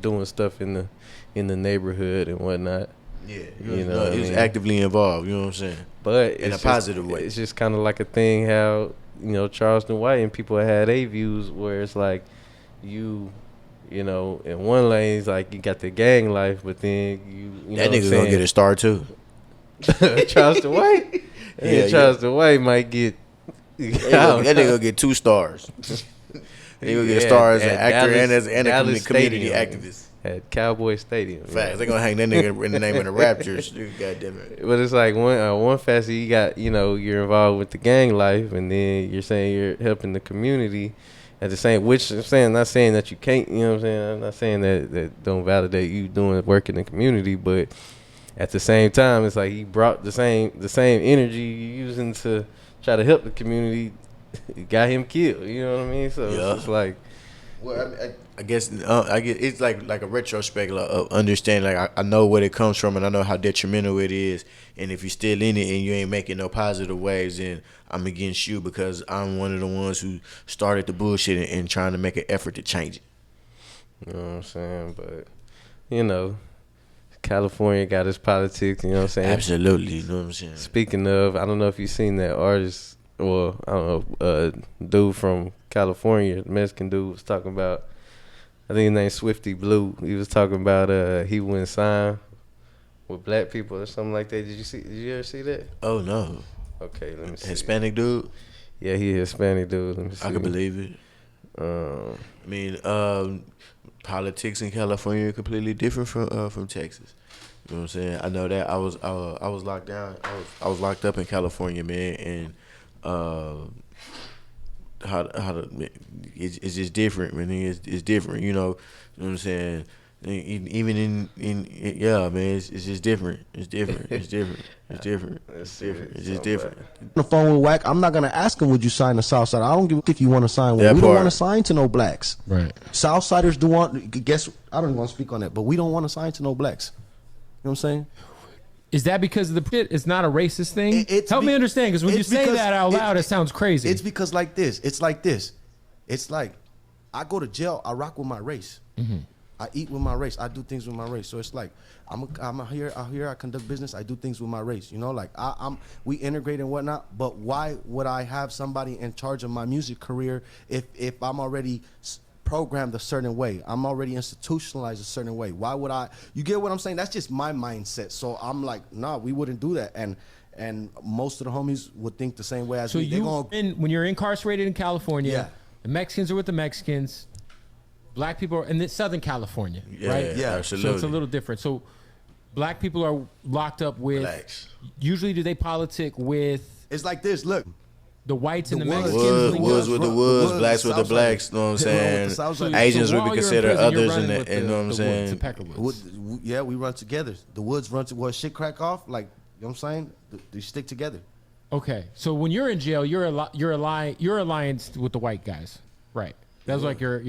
S3: doing stuff in the neighborhood and whatnot.
S1: Yeah, you know, he was actively involved. You know what I'm saying?
S3: But
S1: in a positive way.
S3: It's just kind of like a thing how, you know, Charleston White and people had their views where it's like you know, in one lane it's like you got the gang life, but then you know
S1: that nigga gonna get a star too.
S3: Charleston White, Charleston White might get.
S1: That nigga gonna get 2 stars. He gonna get a star as an actor
S3: Dallas,
S1: and a community activist.
S3: At Cowboy Stadium.
S1: Facts. They gonna hang that nigga in the name of the Raptors. God damn it.
S3: But it's like one facet you got, you know, you're involved with the gang life, and then you're saying you're helping the community at the same. Which I'm saying, not saying that you can't. You know what I'm saying? I'm not saying that don't validate you doing work in the community, but at the same time, it's like he brought the same energy you're using to try to help the community. Got him killed. You know what I mean? So it's just like.
S1: Well, I guess it's like a retrospect of understanding. Like I know where it comes from, and I know how detrimental it is. And if you're still in it and you ain't making no positive waves, then I'm against you because I'm one of the ones who started the bullshit and trying to make an effort to change it.
S3: You know what I'm saying? But you know, California got its politics. You know what I'm saying?
S1: Absolutely. You know what I'm saying?
S3: Speaking of, I don't know if you've seen that artist. Well, I don't know, dude from California, Mexican dude, was talking about, I think his name's Swifty Blue. He was talking about he wouldn't sign with black people or something like that. Did you ever see that?
S1: Oh no.
S3: Okay, let me see.
S1: Hispanic dude?
S3: Yeah, he a Hispanic dude. Let me see.
S1: I can believe it. I mean, politics in California are completely different from Texas. You know what I'm saying? I know that I was locked down. I was locked up in California, man, and it's just different, man. It's different, you know what I'm saying? Even in yeah, man, it's just different. It's different. It's different. It's different. It's different. It's just different.
S10: On the phone with Wack, I'm not gonna ask him, would you sign to Southside? I don't give a if you want to sign. We don't want to sign to no blacks.
S11: Right.
S10: Southsiders do want. Guess I don't want to speak on that, but we don't want to sign to no blacks. You know what I'm saying?
S11: Is that because of the it's not a racist thing? Help me understand, because when you say that out loud, it sounds crazy.
S10: It's because like this. It's like this. It's like I go to jail. I rock with my race.
S11: Mm-hmm.
S10: I eat with my race. I do things with my race. So it's like I'm here. I conduct business. I do things with my race. You know, like we integrate and whatnot. But why would I have somebody in charge of my music career if I'm already programmed a certain way. I'm already institutionalized a certain way. Why would I? You get what I'm saying? That's just my mindset. So I'm like, nah, we wouldn't do that. And most of the homies would think the same way as me.
S11: When you're incarcerated in California, the Mexicans are with the Mexicans. Black people are in Southern California, right?
S1: Yeah, absolutely.
S11: So it's a little different. So black people are locked up with
S1: blacks.
S11: Usually, do they politic with?
S10: It's like this. Look,
S11: the whites and the Mexicans.
S1: Woods with the woods, blacks with the blacks. You know what I'm saying? Asians would be considered others, and you know what I'm saying?
S10: Yeah, we run together. The woods run to where shit crack off. Like, you know what I'm saying? They stick together.
S11: Okay, so when you're in jail, you're allianced with the white guys, right? That's like your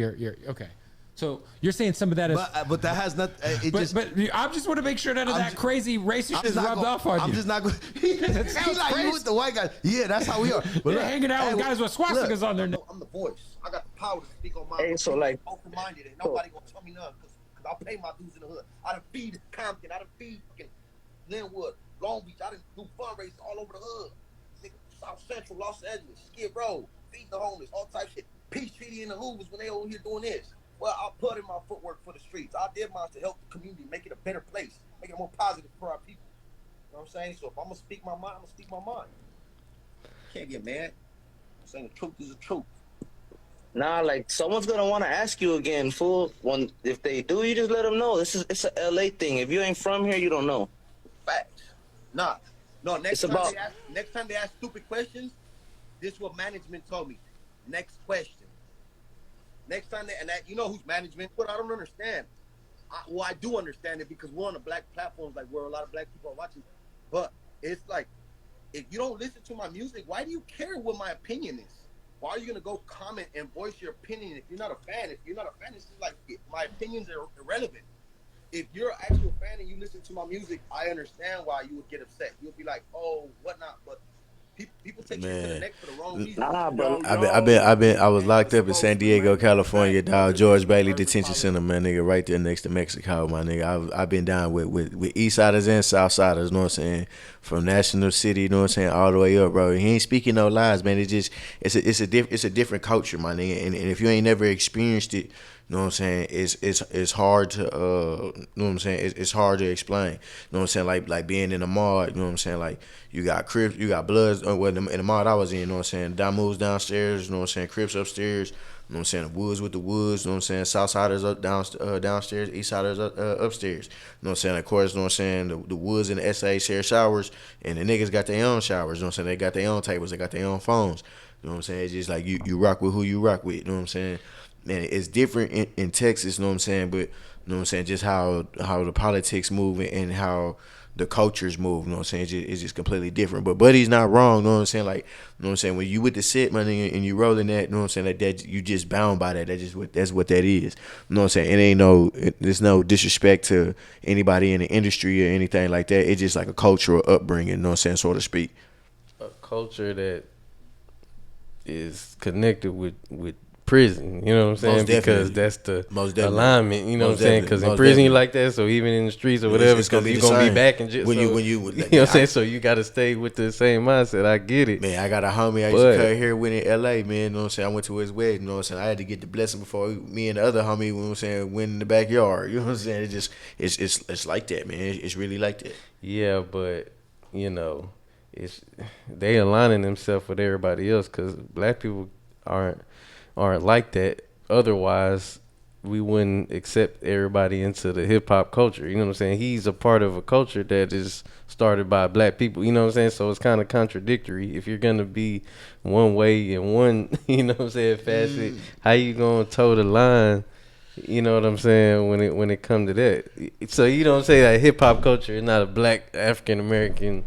S11: okay. So you're saying some of that is,
S10: but that has not.
S11: But I just want to make sure none of that crazy racist shit is rubbed off on you.
S10: I'm just not going. He like you with the white guys. Yeah, that's how we are.
S11: But they're hanging out with guys with swastikas on their neck.
S12: I'm the voice. I got the power to speak on my.
S13: Hey, so like,
S12: open-minded, and nobody gonna tell me nothing because I'll pay my dues in the hood. I done feed Compton. I done feed Linwood, Long Beach. I done do fundraisers all over the hood. South Central, Los Angeles, Skid Row, feeding the homeless, all types of shit. Peace treaty in the Hoovers when they over here doing this. Well, I put in my footwork for the streets. I did mine to help the community, make it a better place, make it more positive for our people. You know what I'm saying? So if I'm going to speak my mind, I'm going to speak my mind. Can't get mad. I'm saying the truth is the truth.
S13: Nah, like, someone's going to want to ask you again, fool. If they do, you just let them know. It's a LA thing. If you ain't from here, you don't know.
S12: Facts. Nah. No, next time they ask stupid questions, this is what management told me. Next question. Next time you know who's management, but I don't understand. I do understand it because we're on the black platforms, like where a lot of black people are watching. But it's like, if you don't listen to my music, why do you care what my opinion is? Why are you gonna go comment and voice your opinion if you're not a fan? If you're not a fan, it's just like my opinions are irrelevant. If you're an actual fan and you listen to my music, I understand why you would get upset. You'll be like, oh, whatnot, but people take you to the neck for the wrong reason.
S13: Nah, bro.
S1: I was locked up in San Diego, California, dog. George Bailey Detention Center, my nigga, right there next to Mexico, my nigga. I've been down with East Siders and South Siders, you know what I'm saying? From National City, you know what I'm saying, all the way up, bro. He ain't speaking no lies, man. It's a different culture, my nigga. And if you ain't never experienced it, you know what I'm saying? It's hard to you know what I'm saying? It's hard to explain. You know what I'm saying? Like being in the mall, you know what I'm saying? Like you got Crips, you got Bloods. Well, in the mall I was in, you know what I'm saying? Damu's downstairs, you know what I'm saying? Crips upstairs, you know what I'm saying? The Woods with the Woods, you know what I'm saying? Southsiders up downstairs, Eastsiders upstairs. You know what I'm saying? Of course, you know what I'm saying? The Woods and the SA share showers, and the niggas got their own showers. You know what I'm saying? They got their own tables, they got their own phones. You know what I'm saying? It's just like you rock with who you rock with. You know what I'm saying? Man, it's different in Texas, you know what I'm saying? But, you know what I'm saying, just how the politics move and how the cultures move, you know what I'm saying? It's just completely different. But Buddy's not wrong, you know what I'm saying? Like, you know what I'm saying? When you with the set, my nigga, and you rolling that, you know what I'm saying? Like that, you just bound by that. That's what that is. You know what I'm saying? There's no disrespect to anybody in the industry or anything like that. It's just like a cultural upbringing, you know what I'm saying, so to speak.
S3: A culture that is connected with prison, you know what I'm saying? Because that's the alignment, you know what I'm saying? Because in prison you like that, so even in the streets or whatever, because you're going to be back and just
S1: when you
S3: you know what I'm saying? So you got to stay with the same mindset. I get it.
S1: Man, I got a homie I used to cut hair with in LA, man, you know what I'm saying? I went to his wedding, you know what I'm saying? I had to get the blessing before me and the other homie, you know what I'm saying, went in the backyard, you know what I'm saying? It's like that, man. It's really like that.
S3: Yeah, but, you know, they aligning themselves with everybody else because black people aren't like that. Otherwise, we wouldn't accept everybody into the hip hop culture. You know what I'm saying? He's a part of a culture that is started by black people. You know what I'm saying? So it's kind of contradictory. If you're gonna be one way and one, you know what I'm saying, facet, how you gonna toe the line? You know what I'm saying when it comes to that. So you know what I'm saying? Like hip hop culture is not a black African American.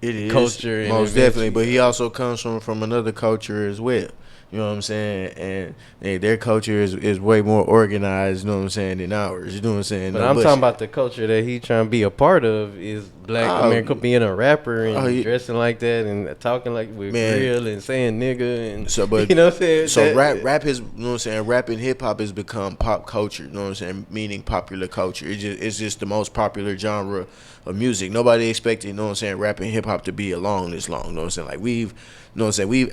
S1: It is
S3: culture,
S1: most definitely. But he also comes from another culture as well. You know what I'm saying? And their culture is way more organized, you know what I'm saying, than ours. You know what I'm saying?
S3: But I'm talking about the culture that he trying to be a part of is black America being a rapper and dressing like that and talking like with real and saying nigga and
S1: so, but,
S3: you know what I'm saying?
S1: So rap is, you know what I'm saying, rap and hip hop has become pop culture, you know what I'm saying, meaning popular culture. It's just the most popular genre of music. Nobody expected, you know what I'm saying, rap and hip hop to be along this long, you know what I'm saying? Like we've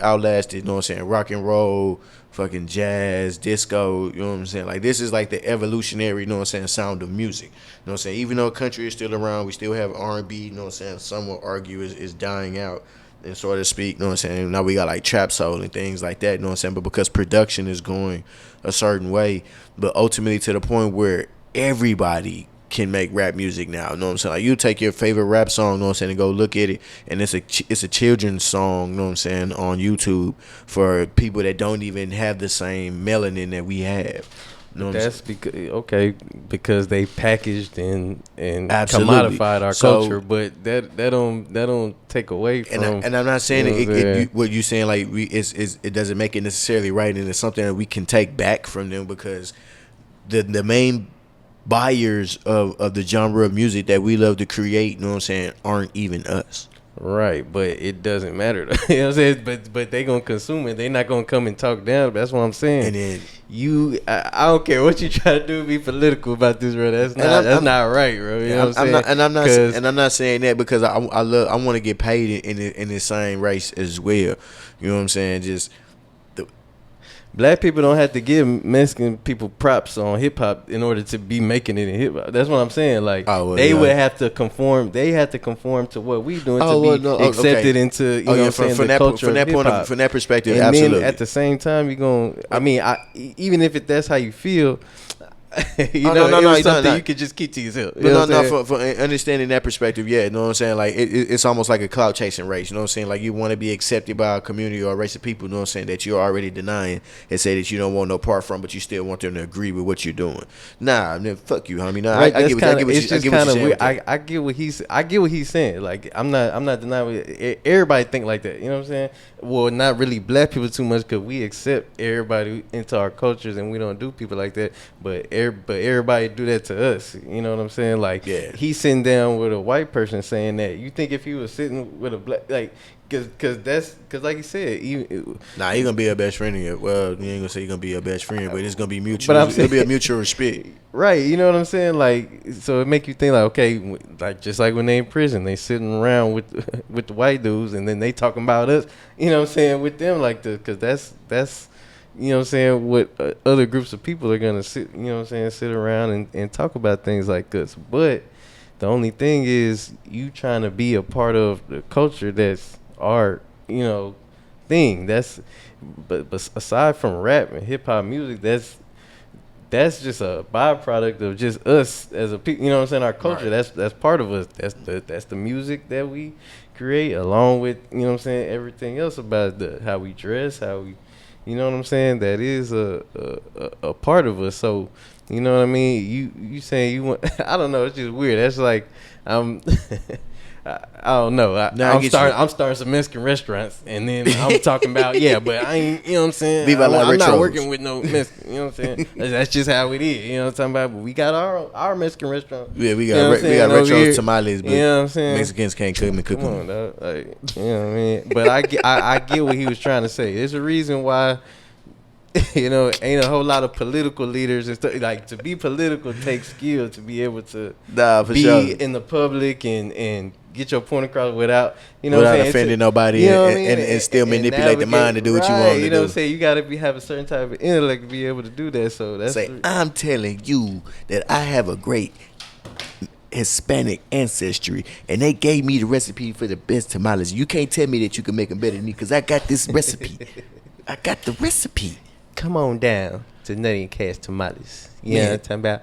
S1: outlasted, you know what I'm saying, rock and roll, fucking jazz, disco, you know what I'm saying? Like, this is like the evolutionary, you know what I'm saying, sound of music. You know what I'm saying? Even though country is still around, we still have R&B, you know what I'm saying? Some will argue is dying out, and so to speak, you know what I'm saying? Now we got like trap soul and things like that, you know what I'm saying? But because production is going a certain way, but ultimately to the point where everybody can make rap music now, you know what I'm saying? Like, you take your favorite rap song, you know what I'm saying, and go look at it, and it's a children's song, you know what I'm saying, on YouTube for people that don't even have the same melanin that we have. You know
S3: That's because they packaged and
S1: Absolutely.
S3: commodified our
S1: So-
S3: culture, but that don't take away from.
S1: And I'm not saying
S3: you know what I'm saying?
S1: what you saying, like, it doesn't make it necessarily right, and it's something that we can take back from them, because the main buyers of the genre of music that we love to create, you know what I'm saying, aren't even us.
S3: Right, but it doesn't matter though. You know what I'm saying? But they gonna consume it. They not gonna come and talk down. That's what I'm saying.
S1: And then
S3: I don't care what you try to do, be political about this, bro. That's not right, bro. You know what I'm saying?
S1: I'm not saying that because I want to get paid in the same race as well. You know what I'm saying? Just
S3: black people don't have to give Mexican people props on hip hop in order to be making it in hip hop. That's what I'm saying. Like, they would have to conform. They have to conform to what we doing to be accepted into. You know what I'm saying? The culture of hip-hop.
S1: From that perspective,
S3: and
S1: absolutely.
S3: then at the same time, you're going. I mean, even if that's how you feel. It's something you could just keep to yourself.
S1: For understanding that perspective, yeah, you know what I'm saying? Like, it's almost like a clout chasing race, you know what I'm saying? Like, you want to be accepted by a community or a race of people, you know what I'm saying, that you're already denying and say that you don't want no part from, but you still want them to agree with what you're doing. Nah, man, fuck you, homie. Nah,
S3: Right,
S1: I get what
S3: it's just
S1: you're
S3: kind of
S1: saying.
S3: weird. I get what he's saying. Like, I'm not denying everybody think like that. You know what I'm saying? Well, not really black people too much, because we accept everybody into our cultures and we don't do people like that. But everybody do that to us. You know what I'm saying? Like, he's sitting down with a white person saying that. You think if he was sitting with a black, like, cause like you said, he
S1: gonna be a best friend of you. Well, you ain't gonna say he's gonna be a best friend, but it's gonna be mutual.
S3: But
S1: It'll be a mutual respect.
S3: Right, you know what I'm saying? Like, so it make you think like, okay, like, just like when they in prison, they sitting around with the white dudes, and then they talking about us. You know what I'm saying, with them, like, because that's you know what I'm saying, what other groups of people are gonna sit, you know what I'm saying, sit around and talk about things like this. But the only thing is, you trying to be a part of the culture that's our, you know, thing. But aside from rap and hip hop music, that's just a byproduct of just us as a people. You know what I'm saying? Our culture. Right. That's part of us. That's the music that we create, along with, you know what I'm saying, everything else about how we dress, how we, you know what I'm saying. That is a part of us. So, you know what I mean. You saying you want? I don't know. It's just weird. That's like I don't know. I'm starting some Mexican restaurants, and then I'm talking about but I ain't. You know what I'm saying? I'm not working with no Mexican. You know what I'm saying? That's just how it is. You know what I'm talking about? But we got our Mexican restaurant.
S1: Yeah, we got retro tamales, but
S3: you know what I'm saying?
S1: Mexicans can't cook them.
S3: Come on, dog. Like, you know what I mean? But I get what he was trying to say. There's a reason why. You know, ain't a whole lot of political leaders and stuff. Like, to be political takes skill to be able to be in the public and get your point across without, you know,
S1: without offending nobody, you know and still manipulate the mind to do what you want to do.
S3: You know what I'm saying? You got to have a certain type of intellect to be able to do that. So that's
S1: I'm telling you that I have a great Hispanic ancestry, and they gave me the recipe for the best tamales. You can't tell me that you can make them better than me, because I got this recipe. I got the recipe.
S3: Come on down to Nutty and Cash Tamales. You know what I'm talking about?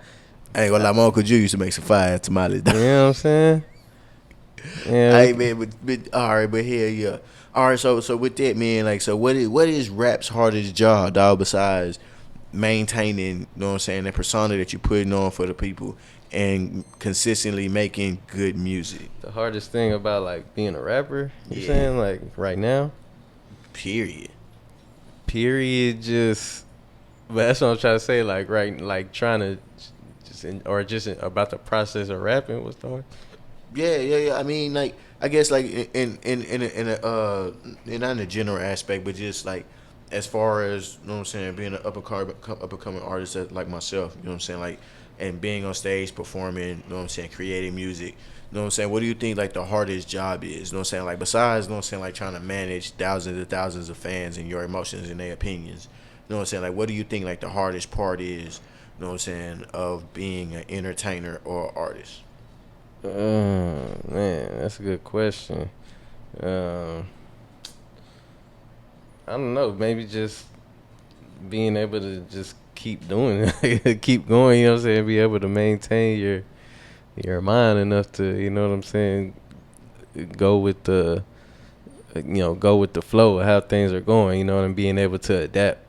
S1: I ain't gonna lie, my Uncle Jew used to make some fire tamales.
S3: You know what I'm saying?
S1: Yeah. Hey, man, but all right, but here, yeah. All right, so with that, man, like, so what is rap's hardest job, dog, besides maintaining, you know what I'm saying, that persona that you're putting on for the people and consistently making good music?
S3: The hardest thing about, like, being a rapper, you saying, like, right now?
S1: Period,
S3: just, but that's what I'm trying to say, like, right, like, trying to just about the process of rapping was the hard.
S1: Yeah. I mean, like, I guess, like, in not in a general aspect, but just, like, as far as, you know what I'm saying, being an up and coming artist like myself, you know what I'm saying, like, and being on stage, performing, you know what I'm saying, creating music, you know what I'm saying, what do you think like the hardest job is? You know what I'm saying? Like besides, you know what I'm saying, like trying to manage thousands of fans and your emotions and their opinions. You know what I'm saying? Like what do you think like the hardest part is, you know what I'm saying, of being an entertainer or artist?
S3: Man, that's a good question. I don't know. Maybe just being able to just keep doing it, keep going. You know what I'm saying? Be able to maintain your mind enough to, you know what I'm saying, go with the, go with the flow of how things are going. You know, and being able to adapt,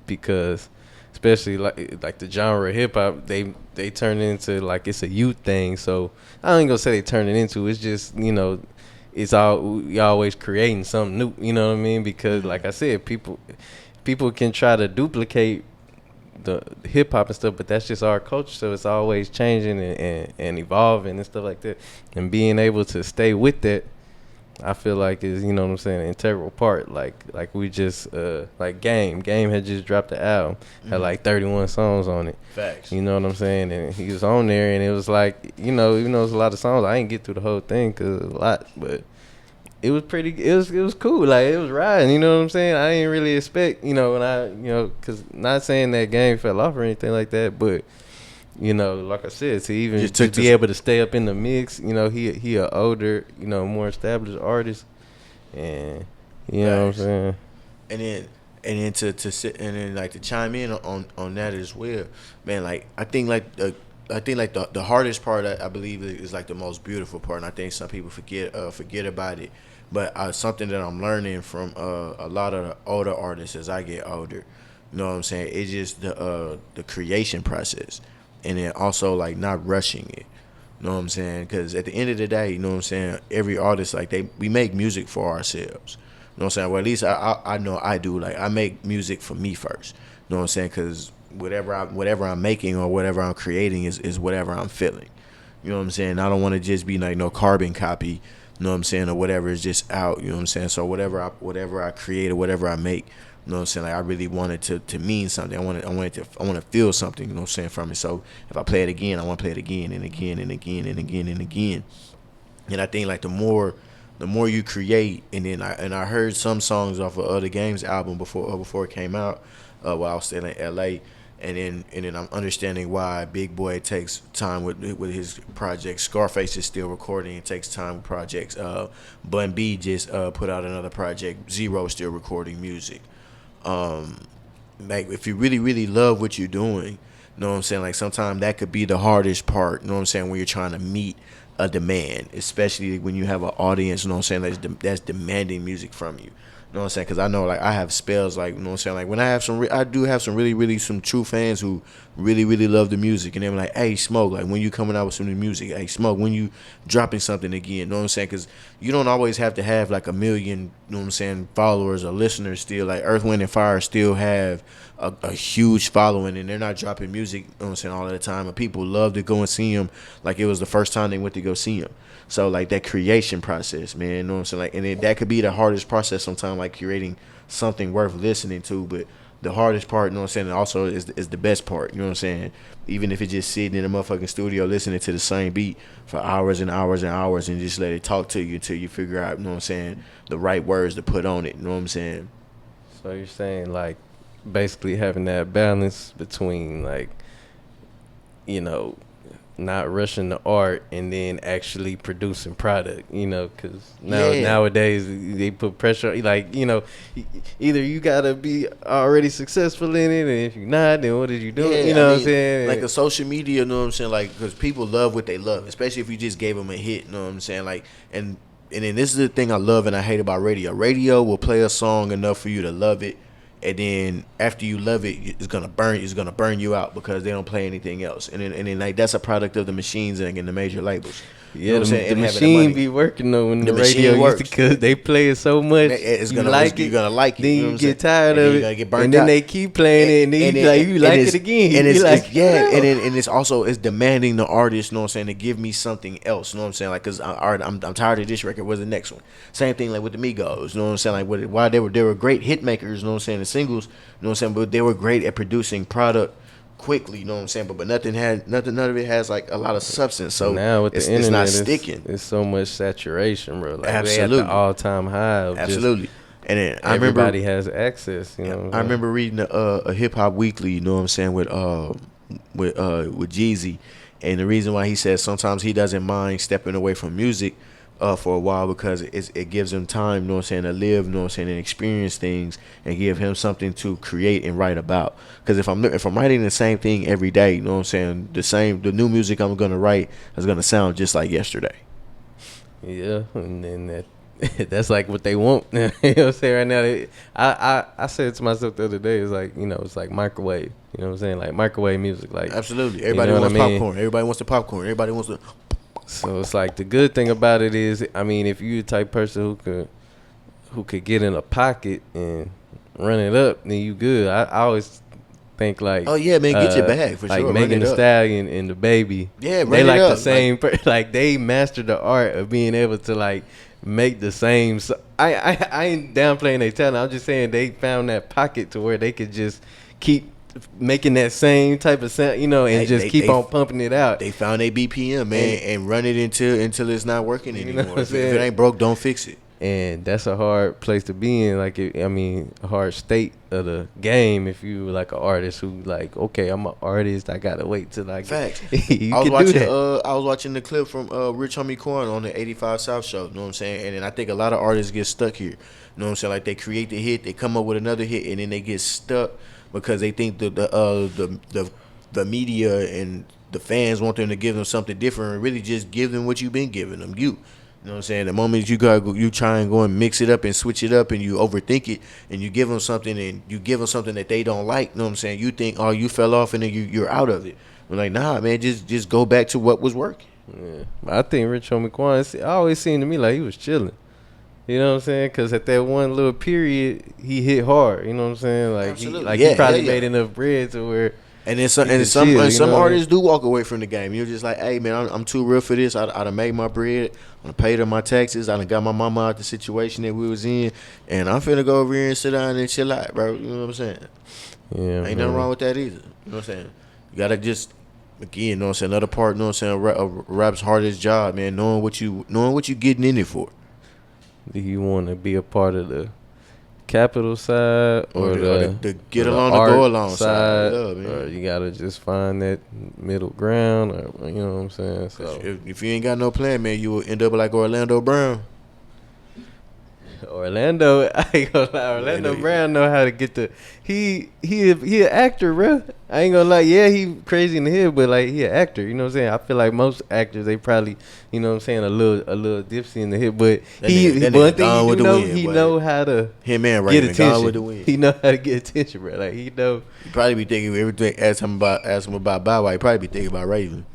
S3: because especially like the genre of hip hop, they turn it into like it's a youth thing. So I ain't gonna say they turn it into. It's just, it's you always creating something new. You know what I mean? Because like I said, people can try to duplicate the hip hop and stuff, but that's just our culture. So it's always changing and evolving and stuff like that. And being able to stay with that, I feel like is, you know what I'm saying, an integral part. Like we just like Game had just dropped the album, had like 31 songs on it.
S1: Facts.
S3: You know what I'm saying? And he was on there, and it was like, even though it's a lot of songs, I ain't get through the whole thing because it was a lot, but it was it was cool. Like it was riding. You know what I'm saying? I didn't really expect, when I, because not saying that Game fell off or anything like that, but like I said, to even to be able to stay up in the mix, he a older, more established artist, and you know what I'm saying.
S1: And then to sit and then like to chime in on that as well, man. Like I think like the hardest part I believe is like the most beautiful part, and I think some people forget about it. But something that I'm learning from a lot of the older artists as I get older, you know what I'm saying, it's just the creation process. And then also like not rushing it, you know what I'm saying? Because at the end of the day, you know what I'm saying, every artist, like we make music for ourselves, you know what I'm saying? Well, at least I know I do. Like I make music for me first, you know what I'm saying? Because whatever I'm making or whatever I'm creating is whatever I'm feeling, you know what I'm saying? I don't want to just be like no carbon copy, you know what I'm saying, or whatever is just out, you know what I'm saying? So whatever I create or whatever I make, you know what I'm saying, like I really want it to mean something. I want to feel something, you know what I'm saying, from it. So if I play it again, I want to play it again and again and again and again and again. And I think like the more you create, and then I heard some songs off of Other Games album before it came out, while I was still in LA, and then I'm understanding why Big Boy takes time with his projects. Scarface is still recording and takes time with projects. Bun B just put out another project. Zero is still recording music. Like if you really love what you're doing, you know what I'm saying, like sometimes that could be the hardest part, you know what I'm saying, when you're trying to meet a demand, especially when you have an audience, you know what I'm saying, that's demanding music from you. You know what I'm saying? Because I know, like, I have spells, like, you know what I'm saying? Like, when I do have some really some true fans who really love the music. And they're like, hey, Smoke, like, when you coming out with some new music? Hey, Smoke, when you dropping something again? You know what I'm saying? Because you don't always have to have, like, 1 million, you know what I'm saying, followers or listeners still. Like, Earth, Wind, and Fire still have a huge following, and they're not dropping music, you know what I'm saying, all of the time. And people love to go and see them like it was the first time they went to go see them. So, like, that creation process, man, you know what I'm saying? Like, and that could be the hardest process sometimes, like, creating something worth listening to. But the hardest part, you know what I'm saying, also is the best part, you know what I'm saying? Even if it's just sitting in a motherfucking studio listening to the same beat for hours and hours and hours and just let it talk to you until you figure out, you know what I'm saying, the right words to put on it, you know what I'm saying?
S3: So you're saying, like, basically having that balance between, like, not rushing the art and then actually producing product, because nowadays they put pressure, like, either you gotta be already successful in it, and if you're not, then what did you do? What I'm saying?
S1: Like a social media, you know what I'm saying? Like, because people love what they love, especially if you just gave them a hit, you know what I'm saying? Like, and then this is the thing I love and I hate about radio. Radio will play a song enough for you to love it, and then after you love it, it's gonna burn you out because they don't play anything else. And then like that's a product of the machines and the major labels.
S3: You know what I'm saying? The machine be working though when the radio works because they play it so much. You're gonna like it.
S1: Then
S3: you get tired of it, and then they keep playing it, and then you like it again.
S1: And it's also demanding the artist, you know what I'm saying, to give me something else. You know what I'm saying? Like, cause I'm tired of this record. What's the next one? Same thing like with the Migos. You know what I'm saying? Like why they were great hit makers. You know what I'm saying? The singles. You know what I'm saying? But they were great at producing product quickly, you know what I'm saying? But none of it has like a lot of substance. So
S3: now with the
S1: it's
S3: internet,
S1: not sticking.
S3: It's so much saturation, bro. Like
S1: Absolutely.
S3: they at the all-time high. Of
S1: Absolutely.
S3: Just
S1: and then
S3: everybody has access. You know,
S1: I remember reading a Hip Hop Weekly. You know what I'm saying with Jeezy, and the reason why he says sometimes he doesn't mind stepping away from music for a while because it gives him time, you know what I'm saying, to live, you know what I'm saying, and experience things and give him something to create and write about. Because if I'm writing the same thing every day, you know what I'm saying, the new music I'm gonna write is gonna sound just like yesterday.
S3: Yeah, and then that's like what they want. You know what I'm saying? Right now, I said to myself the other day, it's like, you know, it's like microwave. You know what I'm saying? Like microwave music. Like
S1: absolutely, everybody wants popcorn. Everybody wants the popcorn. Everybody wants the.
S3: So it's like the good thing about it is, I mean, if you're the type of person who could get in a pocket and run it up, then you good. I always think like,
S1: oh yeah, man, get your bag for
S3: like
S1: sure.
S3: Like Megan Thee Stallion and the Baby.
S1: Yeah,
S3: they like
S1: up.
S3: the same. Like they mastered the art of being able to like make the same. I ain't downplaying their talent. I'm just saying they found that pocket to where they could just keep making that same type of sound, you know, and just keep on pumping it out.
S1: They found a BPM, man, and run it until it's not working anymore. You know if it ain't broke, don't fix it.
S3: And that's a hard place to be in. Like, a hard state of the game if you like an artist who like, okay, I'm an artist, I gotta wait till I get.
S1: Facts.
S3: I
S1: was watching the clip from Rich Homie Quan on the 85 South show. You know what I'm saying? And then I think a lot of artists get stuck here. You know what I'm saying? Like they create the hit, they come up with another hit, and then they get stuck because they think the media and the fans want them to give them something different, and really just give them what you've been giving them. You know what I'm saying? The moment you try and go and mix it up and switch it up and you overthink it and you give them something that they don't like, you know what I'm saying? You think, oh, you fell off and then you're out of it. We're like, nah, man, just go back to what was working.
S3: Yeah, I think Rich Homie Quan, it always seemed to me like he was chilling. You know what I'm saying? Because at that one little period, he hit hard. You know what I'm saying? Like, he probably made enough bread to where.
S1: And then some artists do walk away from the game. You're just like, hey, man, I'm too real for this. I done made my bread. I done paid my taxes. I done got my mama out the situation that we was in. And I'm finna go over here and sit down and chill out, bro. You know what I'm saying?
S3: Yeah,
S1: ain't nothing wrong with that either. You know what I'm saying? You got to just, again, you know what I'm saying, another part, you know what I'm saying, rap's hardest job, man, knowing what you getting in it for.
S3: Do you want to be a part of the capital side or
S1: the get along to go along side?
S3: Or you gotta just find that middle ground, or you know what I'm saying? So
S1: if you ain't got no plan, man, you will end up like Orlando Brown.
S3: Orlando, I ain't gonna lie. Orlando Brown know how to get the. He an actor, bro. I ain't gonna lie. Yeah, he crazy in the head, but like he an actor. You know what I'm saying? I feel like most actors they probably, you know what I'm saying, a little dipsy in the head, but one thing you know, he know how to get attention. With the wind. He know how to get attention, bro. Like he know.
S1: You probably be thinking everything. Ask him about Bow Wow. He probably be thinking about Raven.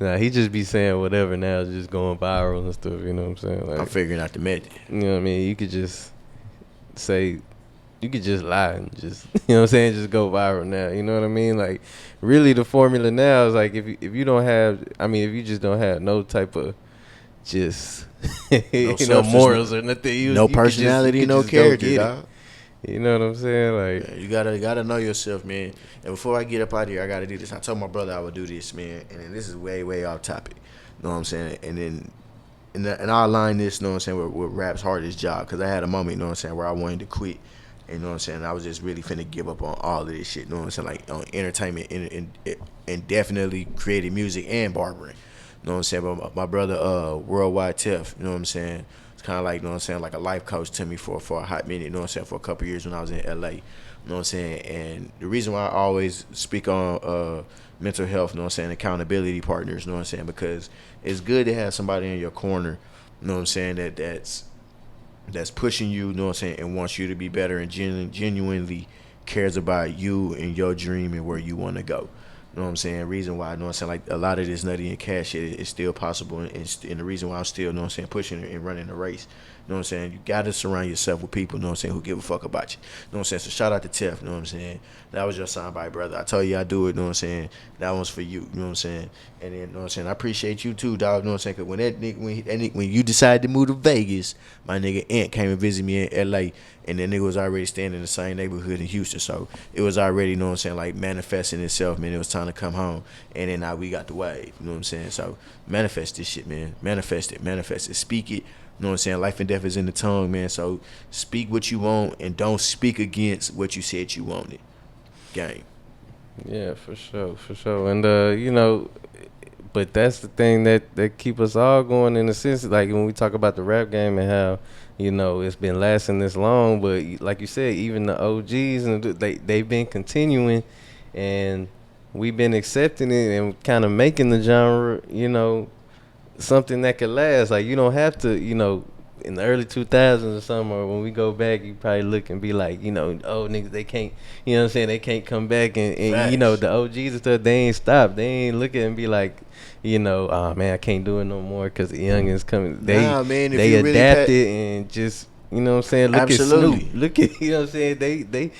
S3: Nah, he just be saying whatever now, just going viral and stuff, you know what I'm saying? Like,
S1: I'm figuring out the method.
S3: You know what I mean? You could just say, you could just lie and just, you know what I'm saying, just go viral now, you know what I mean? Like, really the formula now is like, if you don't have, I mean, if you just don't have no type of just, you know, morals or nothing.
S1: No personality, no character, dog.
S3: You know what I'm saying? Like,
S1: yeah, you gotta know yourself, man. And before I get up out of here, I gotta do this. I told my brother I would do this, man. And then this is way off topic. You know what I'm saying? And then, and I'll align this, you know what I'm saying, with rap's hardest job. Because I had a moment, you know what I'm saying, where I wanted to quit. And, you know what I'm saying? I was just really finna give up on all of this shit. You know what I'm saying? Like on entertainment and definitely creative music and barbering. You know what I'm saying? But my brother, Worldwide Tef, you know what I'm saying? Kind of like, you know what I'm saying, like a life coach to me for a hot minute, you know what I'm saying, for a couple years when I was in LA, you know what I'm saying. And the reason why I always speak on mental health, you know what I'm saying, accountability partners, you know what I'm saying, because it's good to have somebody in your corner, you know what I'm saying, that's pushing you, you know what I'm saying, and wants you to be better and genuinely cares about you and your dream and where you want to go. You know what I'm saying? Reason why, you know what I'm saying, like a lot of this Nutty and Cash shit is still possible, and the reason why I'm still, you know what I'm saying, pushing and running the race. You know what I'm saying? You gotta surround yourself with people, you know what I'm saying, who give a fuck about you. You know what I'm saying? So shout out to Tiff, you know what I'm saying? That was your soundbite, brother. I told you I do it, you know what I'm saying? That one's for you, you know what I'm saying? And then, you know what I'm saying, I appreciate you too, dog, you know what I'm saying? Cause when that nigga, when you decided to move to Vegas, my nigga Ant came and visited me in LA, and that nigga was already staying in the same neighborhood in Houston. So it was already, you know what I'm saying, like manifesting itself, man. It was time to come home. And then now we got the wave, you know what I'm saying? So manifest this shit, man. Manifest it. Speak it. You know what I'm saying? Life and death is in the tongue, man. So speak what you want and don't speak against what you said you wanted. Game.
S3: Yeah, for sure. And you know, but that's the thing that keep us all going in a sense. Like when we talk about the rap game and how, you know, it's been lasting this long, but like you said, even the OGs and they've been continuing, and we've been accepting it and kind of making the genre, you know, something that could last. Like you don't have to, you know, in the early 2000s or something, or when we go back, you probably look and be like, you know, oh niggas, they can't, you know what I'm saying, they can't come back, and you know, the OGs and stuff, they ain't stopped. They ain't looking and be like, you know, oh man, I can't do it no more because the youngins coming. They adapted and just, you know what I'm saying, look
S1: Absolutely.
S3: at Snoop, look at, you know what I'm saying,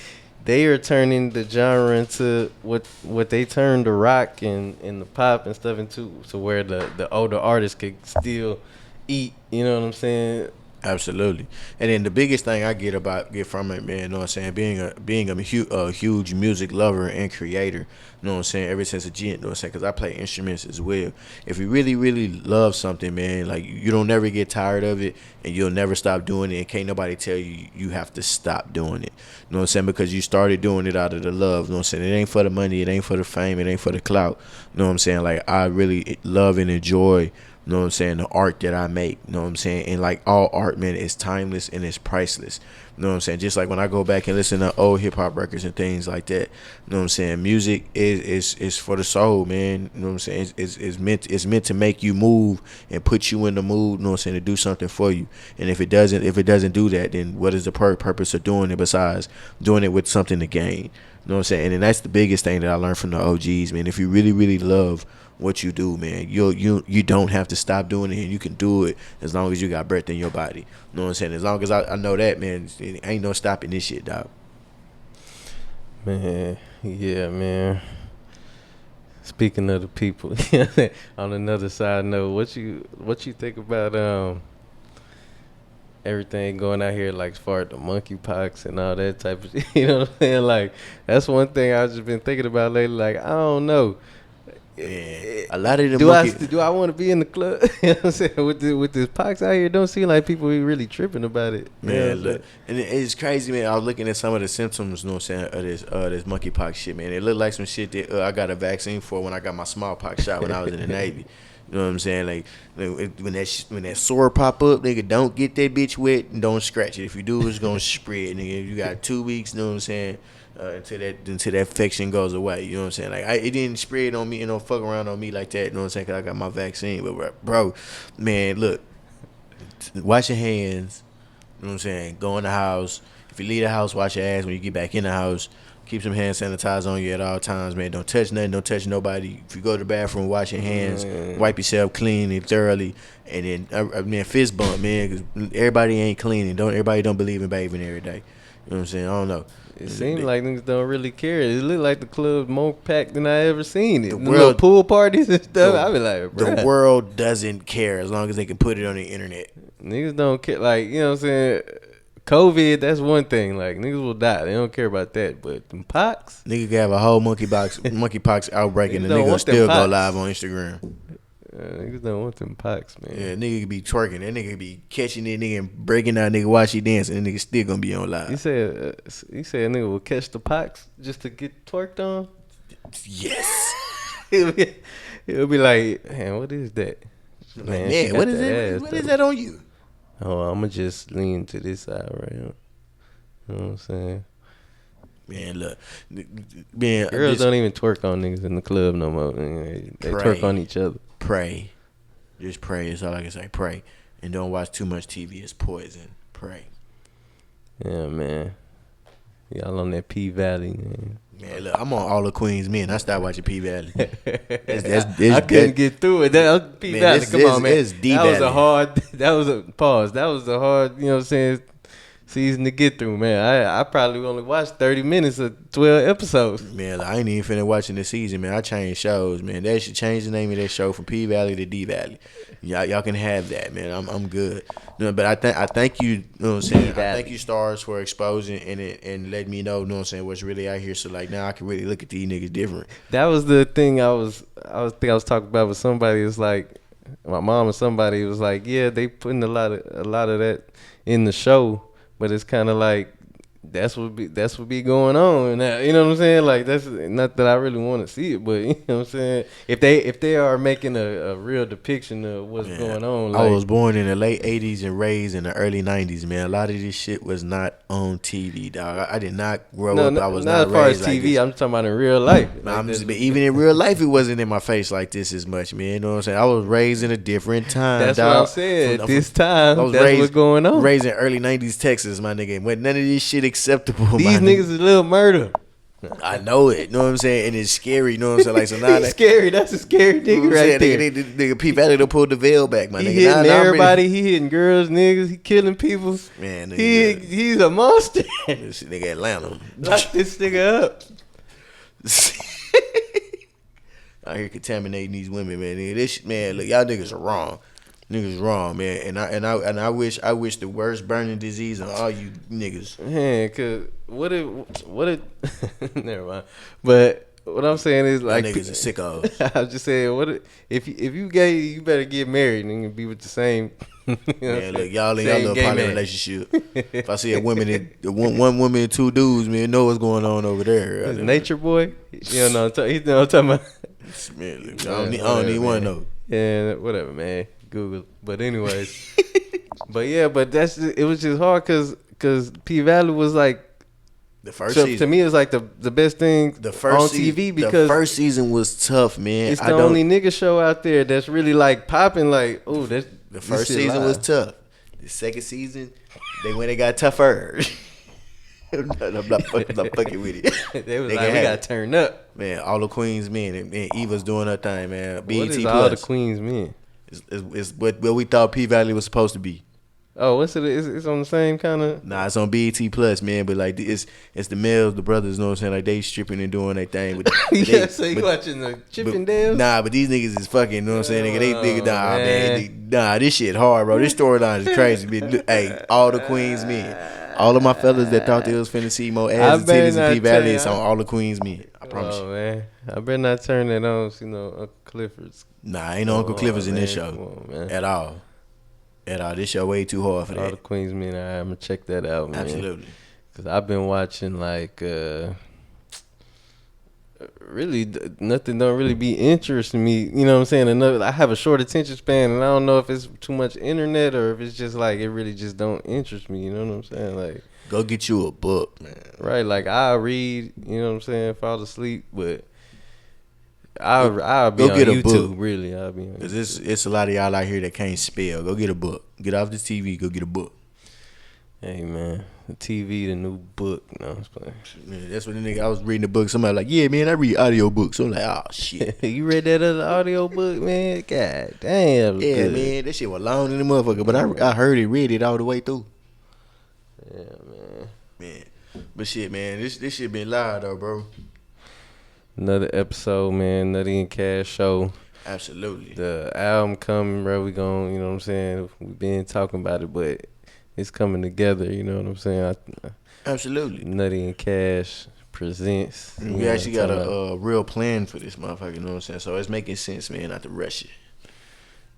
S3: they are turning the genre into what they turned the rock and the pop and stuff into, to where the older artists could still eat, you know what I'm saying?
S1: Absolutely. And then the biggest thing I get from it, man, you know what I'm saying, being a huge music lover and creator, you know what I'm saying, ever since a gent, you know what I'm saying, because I play instruments as well. If you really, really love something, man, like you don't never get tired of it, and you'll never stop doing it, and can't nobody tell you you have to stop doing it. You know what I'm saying? Because you started doing it out of the love, you know what I'm saying? It ain't for the money, it ain't for the fame, it ain't for the clout. You know what I'm saying? Like I really love and enjoy, you know what I'm saying, the art that I make, you know what I'm saying? And like all art, man, is timeless and it's priceless. You know what I'm saying? Just like when I go back and listen to old hip hop records and things like that, you know what I'm saying? Music is for the soul, man. You know what I'm saying? It's meant to make you move and put you in the mood, you know what I'm saying, to do something for you. And if it doesn't do that, then what is the purpose of doing it besides doing it with something to gain? You know what I'm saying? And then that's the biggest thing that I learned from the OGs, man. If you really, really love what you do, man, you don't have to stop doing it, and you can do it as long as you got breath in your body. You know what I'm saying? As long as I know that, man, it ain't no stopping this shit, dog.
S3: Man, yeah, man. Speaking of the people, on another side note, what you think about everything going out here, like as far as the monkeypox and all that type of shit? You know what I'm saying? Like that's one thing I've just been thinking about lately. Like I don't know.
S1: Yeah, a lot of them.
S3: Do I want to be in the club? You know what I'm saying? With this pox out here, don't seem like people be really tripping about it.
S1: Man, look, and it's crazy, man. I was looking at some of the symptoms, you know what I'm saying, of this monkeypox shit, man. It looked like some shit that I got a vaccine for when I got my smallpox shot when I was in the Navy. You know what I'm saying? Like when that sore pop up, nigga, don't get that bitch wet and don't scratch it. If you do, it's gonna spread, nigga. You got 2 weeks, you know what I'm saying, until that infection goes away. You know what I'm saying? Like it didn't spread on me, you know, fuck around on me like that. You know what I'm saying? Cause I got my vaccine. But bro, man, look, wash your hands. You know what I'm saying? Go in the house. If you leave the house, wash your ass when you get back in the house. Keep some hand sanitizer on you at all times, man. Don't touch nothing. Don't touch nobody. If you go to the bathroom, wash your hands. Wipe yourself clean and thoroughly. And then, man, fist bump, man, because everybody ain't clean. And everybody don't believe in bathing every day. You know what I'm saying? I don't know.
S3: It seems like niggas don't really care. It look like the club more packed than I ever seen it. The
S1: world,
S3: pool parties and stuff. I be like, bruh.
S1: The world doesn't care as long as they can put it on the internet.
S3: Niggas don't care. Like, you know what I'm saying? COVID, that's one thing. Like, niggas will die. They don't care about that. But them pox?
S1: Nigga can have a whole monkeypox outbreak and the nigga still go live on Instagram.
S3: Niggas don't want them pox, man.
S1: Yeah, nigga could be twerking. That nigga could be catching that nigga and breaking out nigga while she dancing. And nigga still gonna be on live.
S3: You said a nigga will catch the pox just to get twerked on?
S1: Yes.
S3: He'll be like, man, what is that?
S1: Man, what is it? What is that on you?
S3: Oh, I'ma just lean to this side right here. You know what I'm saying?
S1: Man, look, man,
S3: girls don't even twerk on niggas in the club no more. They twerk on each other.
S1: Pray, just pray. That's all I can say. Pray, and don't watch too much TV. It's poison. Pray.
S3: Yeah, man. Y'all on that P Valley, man.
S1: Man, look, I'm on all the Queens men. I stopped watching P Valley.
S3: I couldn't get through it. P Valley, come on, man. That was a hard. That was a pause. That was a hard. You know what I'm saying? Season to get through, man. I probably only watched 30 minutes of 12 episodes.
S1: Man, I ain't even finna watching the season, man. I changed shows, man. They should change the name of that show from P Valley to D Valley. Y'all can have that, man. I'm good. No, but I thank you, you know what I'm saying? I thank you, Stars, for exposing and letting me know, you know what I'm saying, what's really out here. So like now I can really look at these niggas different.
S3: That was the thing I was talking about with somebody. It's like my mom or somebody was like, yeah, they putting a lot of that in the show. But it's kind of like that's what be going on now. You know what I'm saying? Like that's not that I really want to see it, but you know what I'm saying. If they are making a real depiction of what's going on,
S1: I was born in the late '80s and raised in the early '90s. Man, a lot of this shit was not on TV, dog. I did not grow up. I was not
S3: as far
S1: raised
S3: as TV.
S1: Like
S3: I'm talking about in real life.
S1: But even in real life, it wasn't in my face like this as much, man. You know what I'm saying? I was raised in a different time.
S3: That's
S1: dog.
S3: what I'm saying. At this time, that's what's going on.
S1: Raised in early '90s Texas, my nigga. When none of this shit acceptable.
S3: These niggas is a little murder.
S1: I know it. You know what I'm saying? And it's scary. You know what I'm saying? Like so now
S3: it's scary. That's a scary nigga right there.
S1: Nigga P Valley done pulled the veil back, my nigga.
S3: He hitting everybody. He hitting girls, niggas. He killing people.
S1: Man,
S3: nigga, he's a monster.
S1: This nigga Atlanta.
S3: Lock this nigga up.
S1: Out here contaminating these women, man. This man, look, y'all niggas are wrong. Niggas wrong, man. And I wish the worst burning disease on all you niggas.
S3: Man, cause what it never mind. But what I'm saying is like
S1: niggas are sickos.
S3: I was just saying if you gay, you better get married and be with the same. You know
S1: man, look, y'all in y'all little poly relationship. If I see a woman, one woman and two dudes, man, know what's going on over there.
S3: Nature boy, you know what I'm talking about.
S1: Man, look, I don't even want to know.
S3: Yeah, whatever, man. Google. But anyways, but yeah, but it was just hard because P Valley was like
S1: the first season.
S3: To me, it was like the best thing on TV because
S1: the first season was tough, man.
S3: It's the only nigga show out there that's really like popping. Like, oh, that's
S1: the first season was tough. The second season, they got tougher. I'm not fucking with it.
S3: They was like, we got turned up,
S1: man. All the Queens men and Eva's doing her thing, man. BET
S3: what is
S1: Plus.
S3: All the Queens men?
S1: It's what we thought P Valley was supposed to be.
S3: Oh, what's it? It's on the same kind of.
S1: Nah, it's on BET Plus, man. But like, it's the males, the brothers. You know what I'm saying? Like they stripping and doing their thing. But
S3: yeah, so you watching the Chippendales?
S1: Nah, but these niggas is fucking. You know what I'm saying? Nah, this shit hard, bro. This storyline is crazy. Look, hey, all the Queens men. All of my fellas that thought they was finna see more ass and titties in P Valley, it's on all the Queens men. I promise you.
S3: Man, I better not turn that on. You know, Uncle Clifford's.
S1: Nah, ain't no Uncle Clifford's in this show.
S3: Come on, man.
S1: At all. This show way too hard for that.
S3: All the Queens men, I'm gonna check that out, man.
S1: Absolutely.
S3: Cause I've been watching like really nothing don't really be interesting me. You know what I'm saying? I have a short attention span, and I don't know if it's too much internet or if it's just like it really just don't interest me. You know what I'm saying? Like,
S1: go get you a book, man.
S3: Right? Like I read. You know what I'm saying? Fall asleep, but I'll be
S1: go
S3: on
S1: get
S3: YouTube.
S1: A book.
S3: Really, I'll be on.
S1: Cause it's a lot of y'all out here that can't spell. Go get a book. Get off the TV. Go get a book.
S3: Hey man, the TV, the new book. No, I'm just playing.
S1: Man, that's what the nigga. I was reading the book. Somebody like, yeah, man, I read audio books. So I'm like, oh shit.
S3: You read that other audio book, man? God damn.
S1: Yeah,
S3: good.
S1: man, that shit was long in the motherfucker. But I heard it, read it all the way through.
S3: Yeah, man.
S1: But shit, man, this shit been live though, bro.
S3: Another episode, man. Nutty and Cash show.
S1: Absolutely.
S3: The album coming, bro. We gon', you know what I'm saying? We've been talking about it, but it's coming together, you know what I'm saying?
S1: Absolutely.
S3: Nutty and Cash presents.
S1: We actually got a real plan for this motherfucker, you know what I'm saying? So it's making sense, man, not to rush it.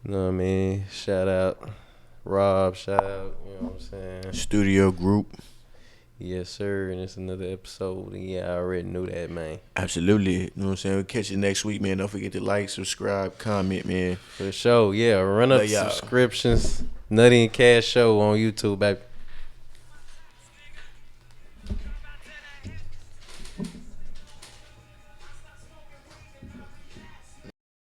S3: You know what I mean? Shout out Rob, shout out, you know what I'm saying?
S1: Studio group.
S3: Yes, sir. And it's another episode. And yeah, I already knew that, man.
S1: Absolutely. You know what I'm saying? We'll catch you next week, man. Don't forget to like, subscribe, comment, man.
S3: For sure. Yeah, run up subscriptions. Nutty and Cash show on YouTube, baby.